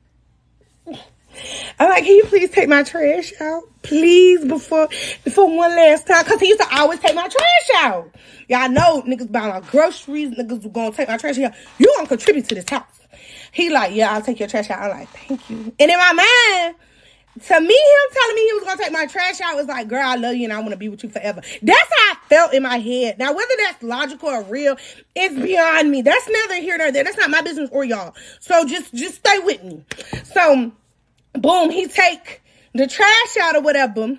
can you please take my trash out? Please, before one last time. Because he used to always take my trash out. Y'all know niggas buying our groceries. Niggas gonna take my trash out. You gonna contribute to this house. He like, yeah, I'll take your trash out. I'm like, thank you. And in my mind, to me, him telling me he was going to take my trash out was like, girl, I love you and I want to be with you forever. That's how I felt in my head. Now, whether that's logical or real, it's beyond me. That's neither here nor there. That's not my business or y'all. So just stay with me. So, boom, he take the trash out or whatever.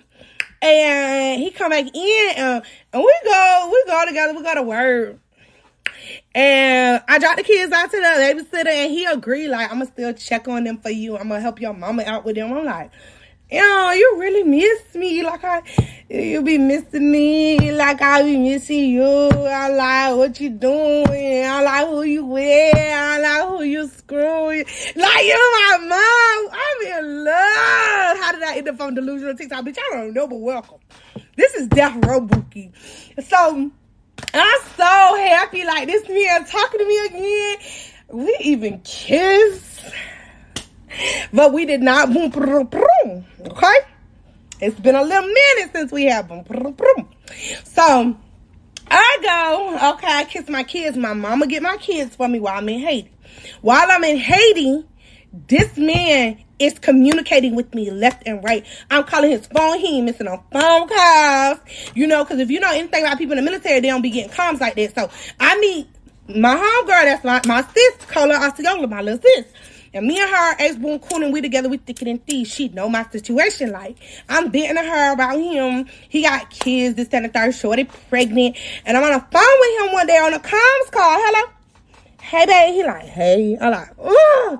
And he come back in and we go together. We go to work. And I dropped the kids out to the babysitter and he agreed, like, I'm going to still check on them for you. I'm going to help your mama out with them. I'm like, you really miss me. Like, you be missing me. Like, I be missing you. I like what you doing. I like who you with. I like who you screwing. Like, you're my mom. I'm in love. How did I end up on delusional TikTok? Bitch, I don't know, but welcome. This is Death Row Bookie. So I'm so happy, like, this man talking to me again. We even kissed. But we did not boom, boom, boom. Okay? It's been a little minute since we have boom, boom, boom. So, I go, okay, I kiss my kids. My mama get my kids for me while I'm in Haiti. While I'm in Haiti, this man is communicating with me left and right. I'm calling his phone. He ain't missing no phone calls. Because if you know anything about people in the military, they don't be getting comms like that. So I meet my homegirl, that's my sis, Cola Osceola, my little sis. And me and her, Ace Boone Coon, and we together, we thicker than thieves. She know my situation. Like, I'm venting to her about him. He got kids, this, that, and the third, shorty pregnant. And I'm on the phone with him one day on a comms call. Hello? Hey, babe. He like, hey. I'm like, ooh.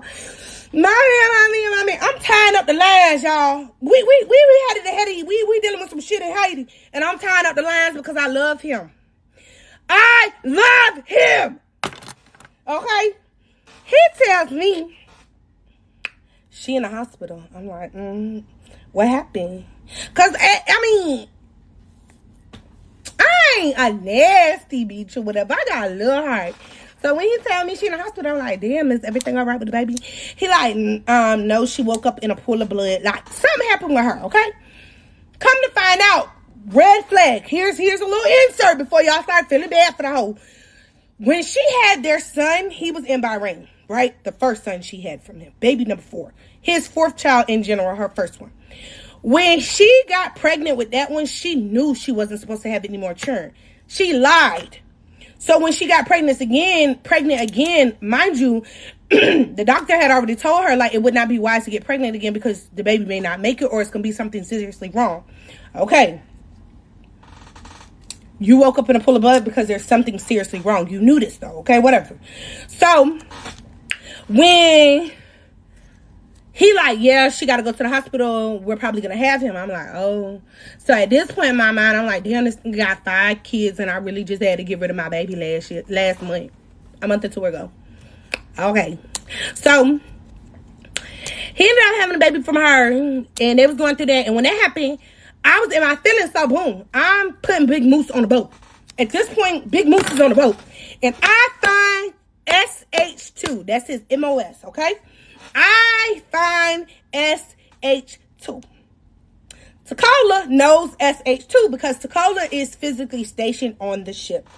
My man, I'm tying up the lines, y'all. We headed to Haiti. We dealing with some shit in Haiti. And I'm tying up the lines because I love him. I love him. Okay? He tells me she in the hospital. I'm like, what happened? Because, I ain't a nasty bitch or whatever. I got a little heart. So when he tell me she in the hospital, I'm like, damn, is everything all right with the baby? He like, no, she woke up in a pool of blood. Like, something happened with her, okay? Come to find out, red flag. Here's a little insert before y'all start feeling bad for the hoe. When she had their son, he was in Bahrain, right? The first son she had from him, baby number 4. His 4th child in general, her first one. When she got pregnant with that one, she knew she wasn't supposed to have any more children. She lied. So when she got pregnant again, mind you, the doctor had already told her, like, it would not be wise to get pregnant again because the baby may not make it or it's going to be something seriously wrong. Okay. You woke up in a pool of blood because there's something seriously wrong. You knew this, though. Okay, whatever. So When he like, yeah, she got to go to the hospital. We're probably going to have him. I'm like, oh. So at this point in my mind, I'm like, damn, this nigga got 5 kids, and I really just had to get rid of my baby last month. A month or 2 ago. Okay. So he ended up having a baby from her, and they was going through that. And when that happened, I was in my feelings. So boom, I'm putting Big Moose on the boat. At this point, Big Moose is on the boat, and I find SH2. That's his MOS. Okay. I find SH2. Takola knows SH2 because Takola is physically stationed on the ship.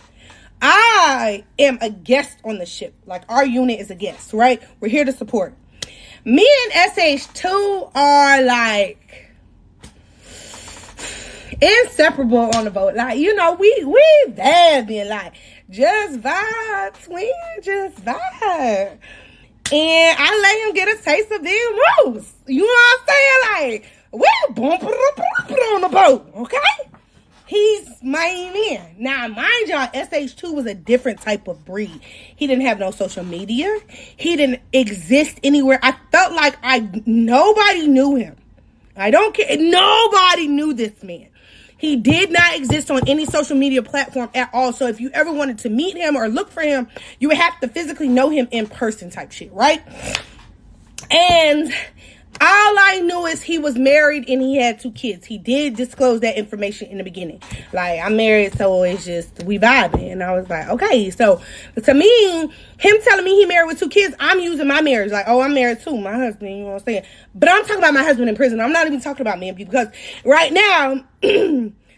I am a guest on the ship. Like, our unit is a guest, right? We're here to support. Me and SH2 are like inseparable on the boat. Like, you know, we vibing, like, just vibe, twin, just vibe. And I let him get a taste of them moves. You know what I'm saying? Like, we're bumping on the boat, okay? He's my man. Now, mind y'all, SH2 was a different type of breed. He didn't have no social media. He didn't exist anywhere. I felt like nobody knew him. I don't care. Nobody knew this man. He did not exist on any social media platform at all. So if you ever wanted to meet him or look for him, you would have to physically know him in person type shit, right? And all I knew is he was married and he had 2 kids. He did disclose that information in the beginning. Like, I'm married, so it's just, we vibing. And I was like, okay. So, to me, him telling me he married with 2 kids, I'm using my marriage. Like, oh, I'm married too. My husband, you know what I'm saying? But I'm talking about my husband in prison. I'm not even talking about Mamby because right now,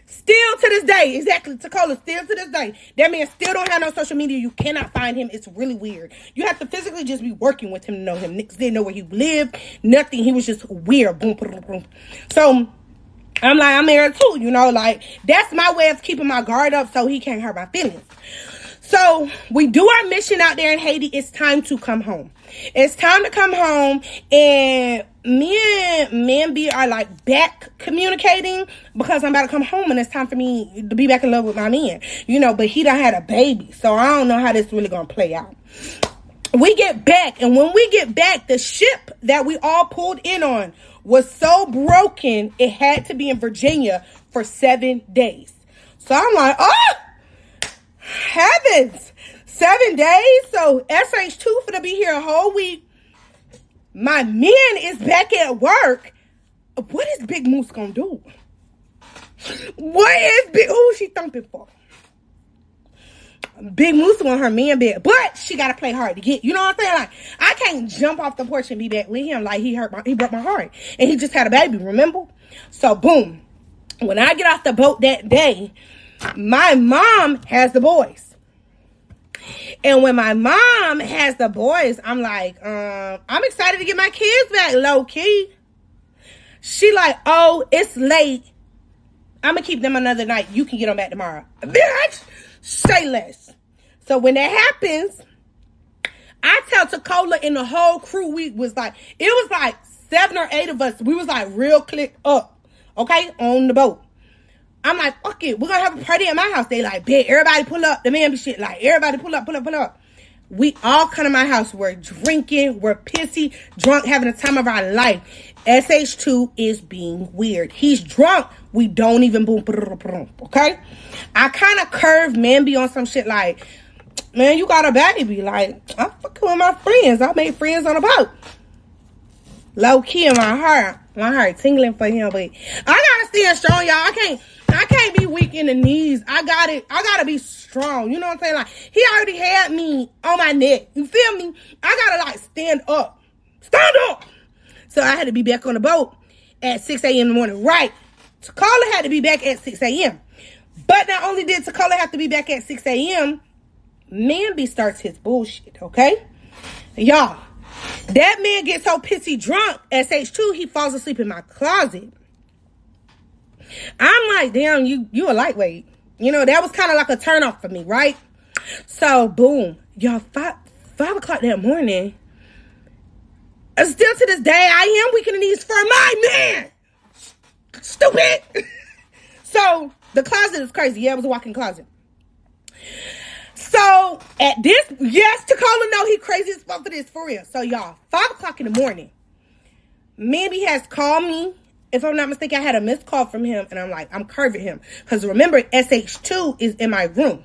still to this day, exactly, Takola, still to this day, that man still don't have no social media. You cannot find him. It's really weird. You have to physically just be working with him to know him. Niggas didn't know where he lived. Nothing. He was just weird. Boom, boom, boom. So, I'm like, I'm married too, you know, like, that's my way of keeping my guard up so he can't hurt my feelings. So, we do our mission out there in Haiti. It's time to come home. It's time to come home, and me and Mamby are like back communicating because I'm about to come home and it's time for me to be back in love with my man, you know, but he done had a baby, so I don't know how this really gonna play out. We get back, and when we get back, the ship that we all pulled in on was so broken it had to be in Virginia for 7 days. So I'm like, oh heavens, 7 days. So SH2 finna be here a whole week. My man is back at work. What is Big Moose gonna do? Who is she thumping for? Big Moose want her man back, but she gotta play hard to get. You know what I'm saying? Like, I can't jump off the porch and be back with him. Like, he broke my heart, and he just had a baby. Remember? So boom, when I get off the boat that day, my mom has the boys. And when my mom has the boys, I'm like, I'm excited to get my kids back, low key. She like, oh, it's late. I'm gonna keep them another night. You can get them back tomorrow. Bitch, say less. So when that happens, I tell Takola and the whole crew, it was like 7 or 8 of us. We was like real click up, okay, on the boat. I'm like, fuck it, we're gonna have a party at my house. They like, bet, everybody pull up. The man be shit like, everybody pull up. We all come to my house. We're drinking, we're pissy, drunk, having the time of our life. SH2 is being weird. He's drunk. We don't even boom, okay? I kind of curved Mamby on some shit like, man, you got a baby. Like, I'm fucking with my friends. I made friends on a boat. Low key in my heart tingling for him, but I gotta stand strong, y'all. I can't be weak in the knees. I gotta be strong. You know what I'm saying? Like, he already had me on my neck. You feel me? I gotta like stand up. Stand up! So I had to be back on the boat at 6 a.m. in the morning. Right. Takola had to be back at 6 a.m. But not only did Takola have to be back at 6 a.m., Mamby starts his bullshit, okay? Y'all, that man gets so pissy drunk, SH2, he falls asleep in my closet. I'm like, damn, you a lightweight. You know, that was kind of like a turn off for me, right? So, boom. Y'all, 5 o'clock that morning, still to this day, I am weak in the knees for my man. Stupid. So, the closet is crazy. Yeah, it was a walk-in closet. So at this, yes, Tacola, no, he crazy as fuck for this, for real. So y'all, 5 o'clock in the morning, Mamby has called me. If I'm not mistaken, I had a missed call from him, and I'm like, I'm curving him. Because remember, SH2 is in my room.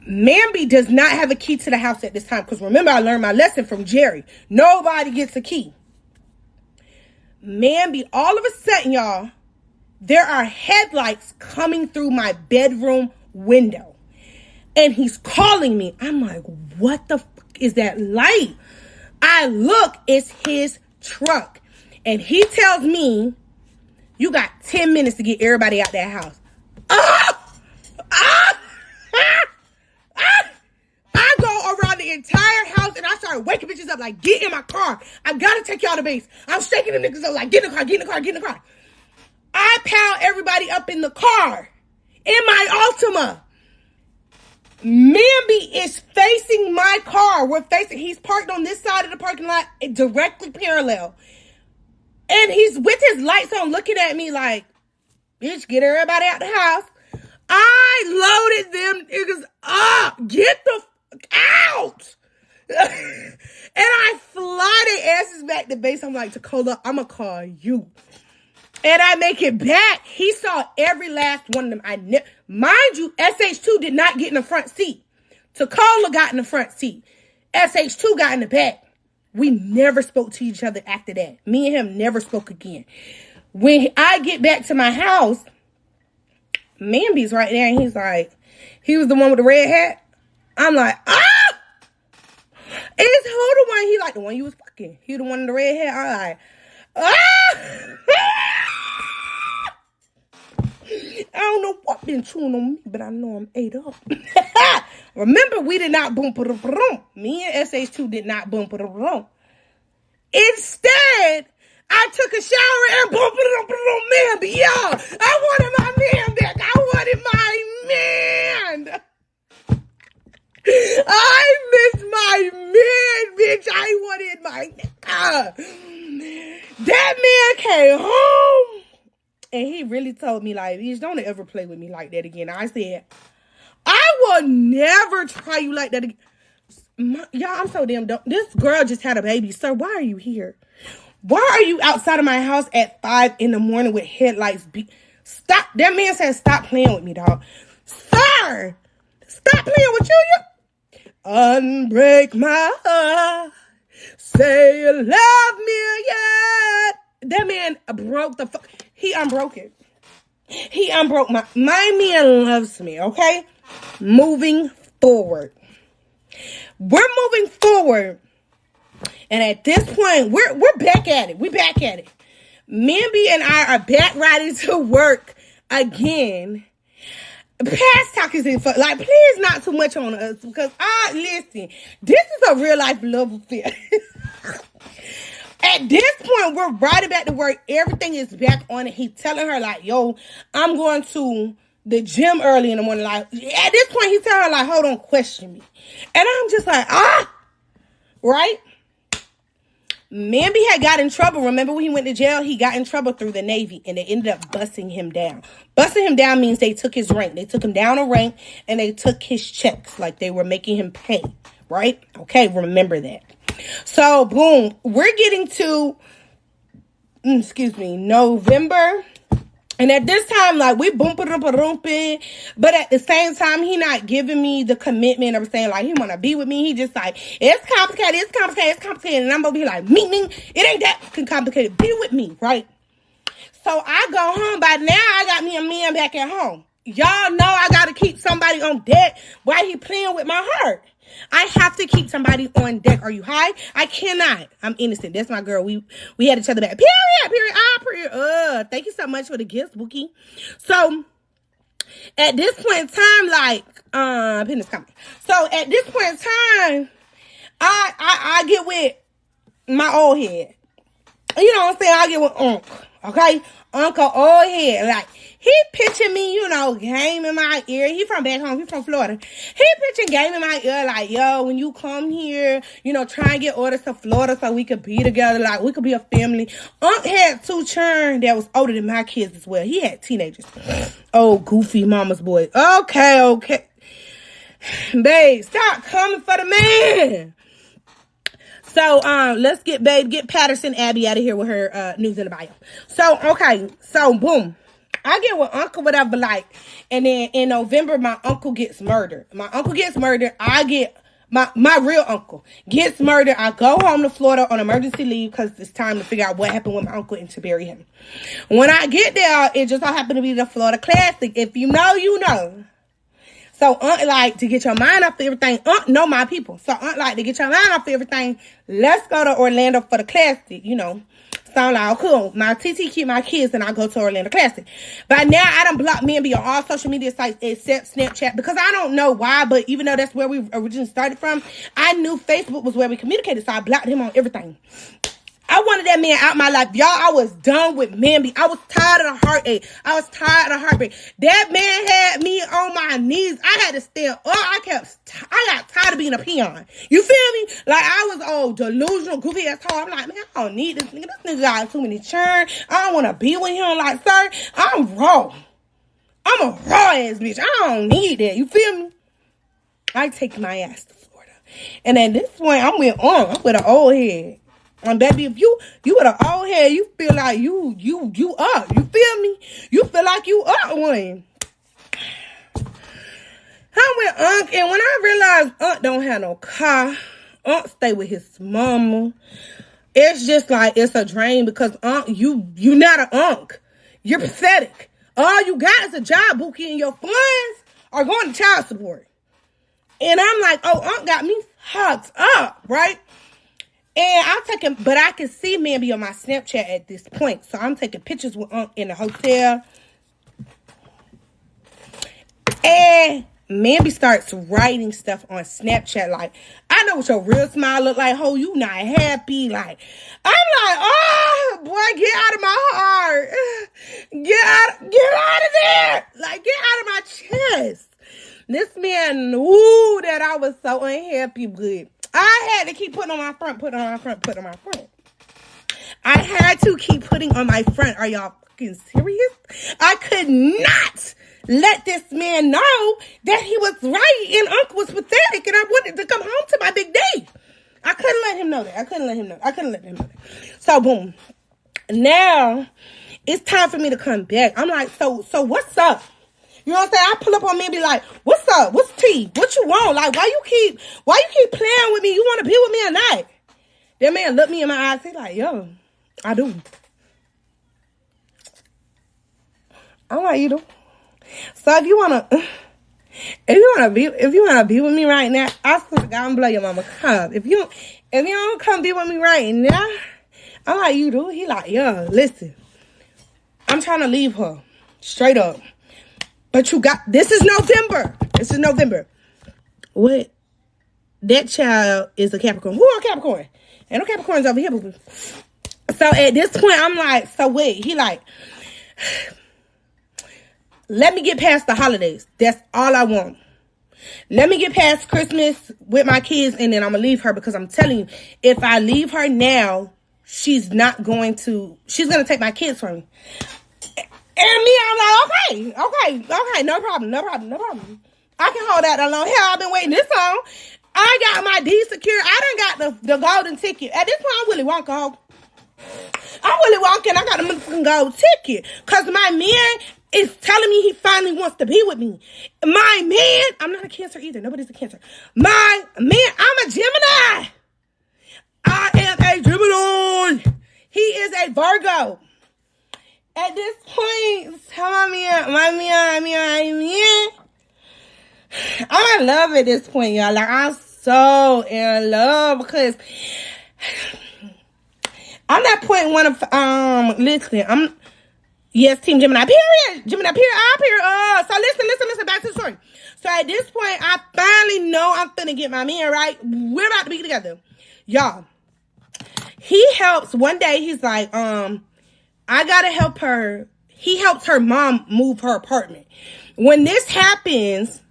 Mamby does not have a key to the house at this time. Because remember, I learned my lesson from Jerry. Nobody gets a key. Mamby, all of a sudden, y'all, there are headlights coming through my bedroom window. And he's calling me. I'm like, what the fuck is that light? I look, it's his truck. And he tells me, you got 10 minutes to get everybody out that house. I go around the entire house and I start waking bitches up like, get in my car. I gotta take y'all to base. I'm shaking them niggas up like, get in the car, get in the car, get in the car. I pound everybody up in the car. In my Altima. Mamby is facing my car. He's parked on this side of the parking lot, directly parallel. And he's with his lights on looking at me like, bitch, get everybody out the house. I loaded them niggas up. Get the fuck out. And I fly their asses back to base. I'm like, Tacola, I'm going to call you. And I make it back. He saw every last one of them. Mind you, SH2 did not get in the front seat. Tacola got in the front seat. SH2 got in the back. We never spoke to each other after that. Me and him never spoke again. When I get back to my house, Mamby's right there, and he's like, he was the one with the red hat. I'm like, it's who the one? He like, the one you was fucking. He the one in the red hat. I'm like, I don't know what been chewing on me, but I know I'm ate up. Remember, we did not boom. Me and SH2 did not boom. Instead, I took a shower and boom, Mamby. Y'all, I wanted my man back. I wanted my man. I miss my man, bitch. I wanted my that man came home. And he really told me, like, bitch, don't ever play with me like that again. I said, I will never try you like that again. Y'all, I'm so damn dumb. This girl just had a baby. Sir, why are you here? Why are you outside of my house at 5 in the morning with headlights? Stop. That man said, stop playing with me, dog. Sir, stop playing with you. Unbreak my heart. Say you love me yet. That man broke the fuck. He unbroke it. He unbroke my man loves me, okay? Moving forward. We're moving forward. And at this point, we're back at it. We're back at it. Mamby and I are back riding to work again. Past talk is in fuck. Like, please not too much on us. Because, listen, this is a real life love affair. At this point, we're riding back to work. Everything is back on it. He's telling her, like, yo, I'm going to the gym early in the morning. Like, at this point, he's telling her, like, hold on, question me. And I'm just like, right? Mamby had got in trouble. Remember when he went to jail? He got in trouble through the Navy, and they ended up busting him down. Busting him down means they took his rank. They took him down a rank, and they took his checks. Like, they were making him pay, right? Okay, remember that. So, boom, we're getting to, November. And at this time, like, we boom-pa-dum-pa-dum-ping. But at the same time, he not giving me the commitment of saying, like, he want to be with me. He just like, it's complicated. And I'm going to be like, meaning, it ain't that fucking complicated. Be with me, right? So I go home. By now, I got me a man back at home. Y'all know I got to keep somebody on deck while he playing with my heart. I have to keep somebody on deck. Are you high? I cannot. I'm innocent. That's my girl. We had each other back. Period. Thank you so much for the gifts, Bookie. So at this point in time, like, penis coming. So at this point in time, I get with my old head. You know what I'm saying? I get with Uncle. Okay? Uncle old head. Like, he pitching me, game in my ear. He from back home. He from Florida. He pitching game in my ear like, yo, when you come here, try and get orders to Florida so we could be together. Like, we could be a family. Unc had 2 children that was older than my kids as well. He had teenagers. Oh, goofy mama's boy. Okay. Babe, stop coming for the man. So, let's get Patterson Abby out of here with her news in the bio. So, okay. So, boom. I get with uncle whatever, like, and then in November, my uncle gets murdered. I get my real uncle gets murdered. I go home to Florida on emergency leave because it's time to figure out what happened with my uncle and to bury him. When I get there, it just all happened to be the Florida Classic. If you know, you know. So aunt like to get your mind off of everything. Aunt know my people. So aunt like to get your mind off of everything. Let's go to Orlando for the Classic, you know. So I'm like, oh, cool. My TT keep my kids and I go to Orlando Classic. But now I done blocked Mamby on all social media sites except Snapchat because I don't know why, but even though that's where we originally started from, I knew Facebook was where we communicated, so I blocked him on everything. I wanted that man out my life. Y'all, I was done with Mamby. I was tired of the heartache. I was tired of the heartbreak. That man had me on my knees. I had to stand up. I got tired of being a peon. You feel me? Like, I was delusional, goofy ass hoe. I'm like, man, I don't need this nigga. This nigga got too many churn. I don't want to be with him. Like, sir, I'm raw. I'm a raw ass bitch. I don't need that. You feel me? I take my ass to Florida. And at this point, I'm with an old head. And baby, if you with an old head, you feel like you up. You feel me? You feel like you up one. I'm with Unc, and when I realized Unc don't have no car, Unc stay with his mama. It's just like it's a drain because Unc, you not an Unc. You're pathetic. All you got is a job, Bookie, and your funds are going to child support. And I'm like, oh, Unc got me fucked up, right? And I'm taking, but I can see Mamby on my Snapchat at this point. So I'm taking pictures with Unc in the hotel. And Mamby starts writing stuff on Snapchat like, I know what your real smile look like. Ho, you not happy. Like, I'm like, oh, boy, get out of my heart. Get out of there. Like, get out of my chest. This man knew that I was so unhappy, but I had to keep putting on my front. I had to keep putting on my front. Are y'all fucking serious? I could not let this man know that he was right and Uncle was pathetic and I wanted to come home to my big day. I couldn't let him know that. So, boom. Now, it's time for me to come back. I'm like, so what's up? You know what I'm saying? I pull up on me and be like, what's up? What's tea? What you want? Like, why you keep playing with me? You want to be with me or not? That man looked me in my eyes. He like, yo, I do. I'm like, you do. So if you wanna be with me right now, I swear to God, I'm gonna blow your mama cup. If you don't come be with me right now, I'm like, you do. He like, yo, listen, I'm trying to leave her straight up. But this is November. What? That child is a Capricorn. Who a Capricorn? Ain't no Capricorns over here, boo. So at this point, I'm like, so wait. He like, let me get past the holidays. That's all I want. Let me get past Christmas with my kids, and then I'm going to leave her because I'm telling you, if I leave her now, she's going to take my kids from me. And me, I'm like, okay, no problem. I can hold that alone. Hell, I've been waiting this long. I got my D secure. I done got the golden ticket. At this point, I'm Willy Wonka. I got a motherfucking gold ticket. Because my man is telling me he finally wants to be with me. My man, I'm not a Cancer either. Nobody's a Cancer. My man, I'm a Gemini. I am a Gemini. He is a Virgo. At this point, I'm in love at this point, y'all. Like, I'm so in love because I'm that point one of, listen, yes, Team Gemini, period. So listen, back to the story. So at this point, I finally know I'm finna get my man, right? We're about to be together. Y'all, he helps, one day, he's like, I gotta help her. He helps her mom move her apartment. When this happens,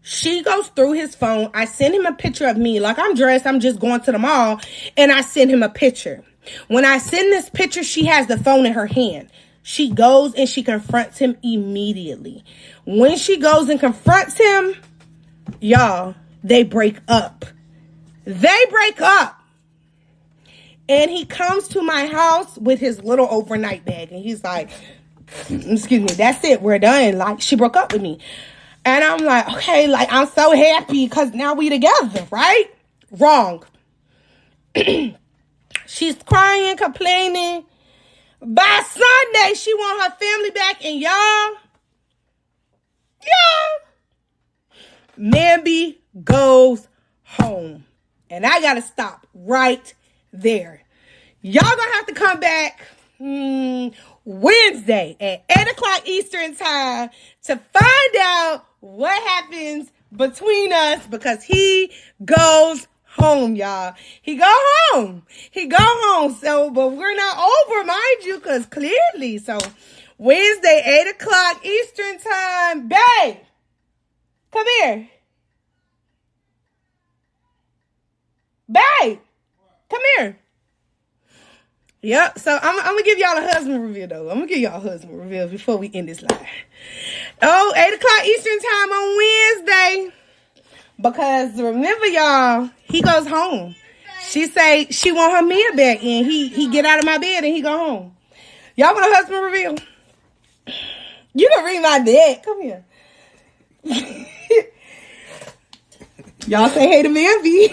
she goes through his phone. I send him a picture of me. Like, I'm dressed. I'm just going to the mall. And I send him a picture. When I send this picture, she has the phone in her hand. She goes and she confronts him immediately. When she goes and confronts him, Y'all, they break up. They break up. And he comes to my house with his little overnight bag. And he's like, excuse me, that's it. We're done. Like, she broke up with me. And I'm like, okay, like, I'm so happy because now we together, right? Wrong. She's crying, complaining. By Sunday, she want her family back. And y'all, Mamby goes home. And I got to stop right there. Y'all gonna have to come back Wednesday at 8 o'clock Eastern time to find out what happens between us, because he goes home, y'all. He go home. He go home. So, but we're not over, mind you, because clearly. So, Wednesday, 8 o'clock Eastern time. Babe, come here. Babe, come here. Yep, so I'm going to give y'all a husband review, though. I'm going to give y'all a husband review before we end this live. 8 o'clock Eastern time on Wednesday. Because remember, y'all, he goes home. She say she want her man back, and he get out of my bed and he go home. Y'all want a husband review? You can read my bed. Come here. Y'all say hey to Mamby.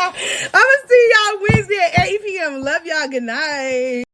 I'm going to see y'all Wednesday at 8 p.m. Love y'all. Good night.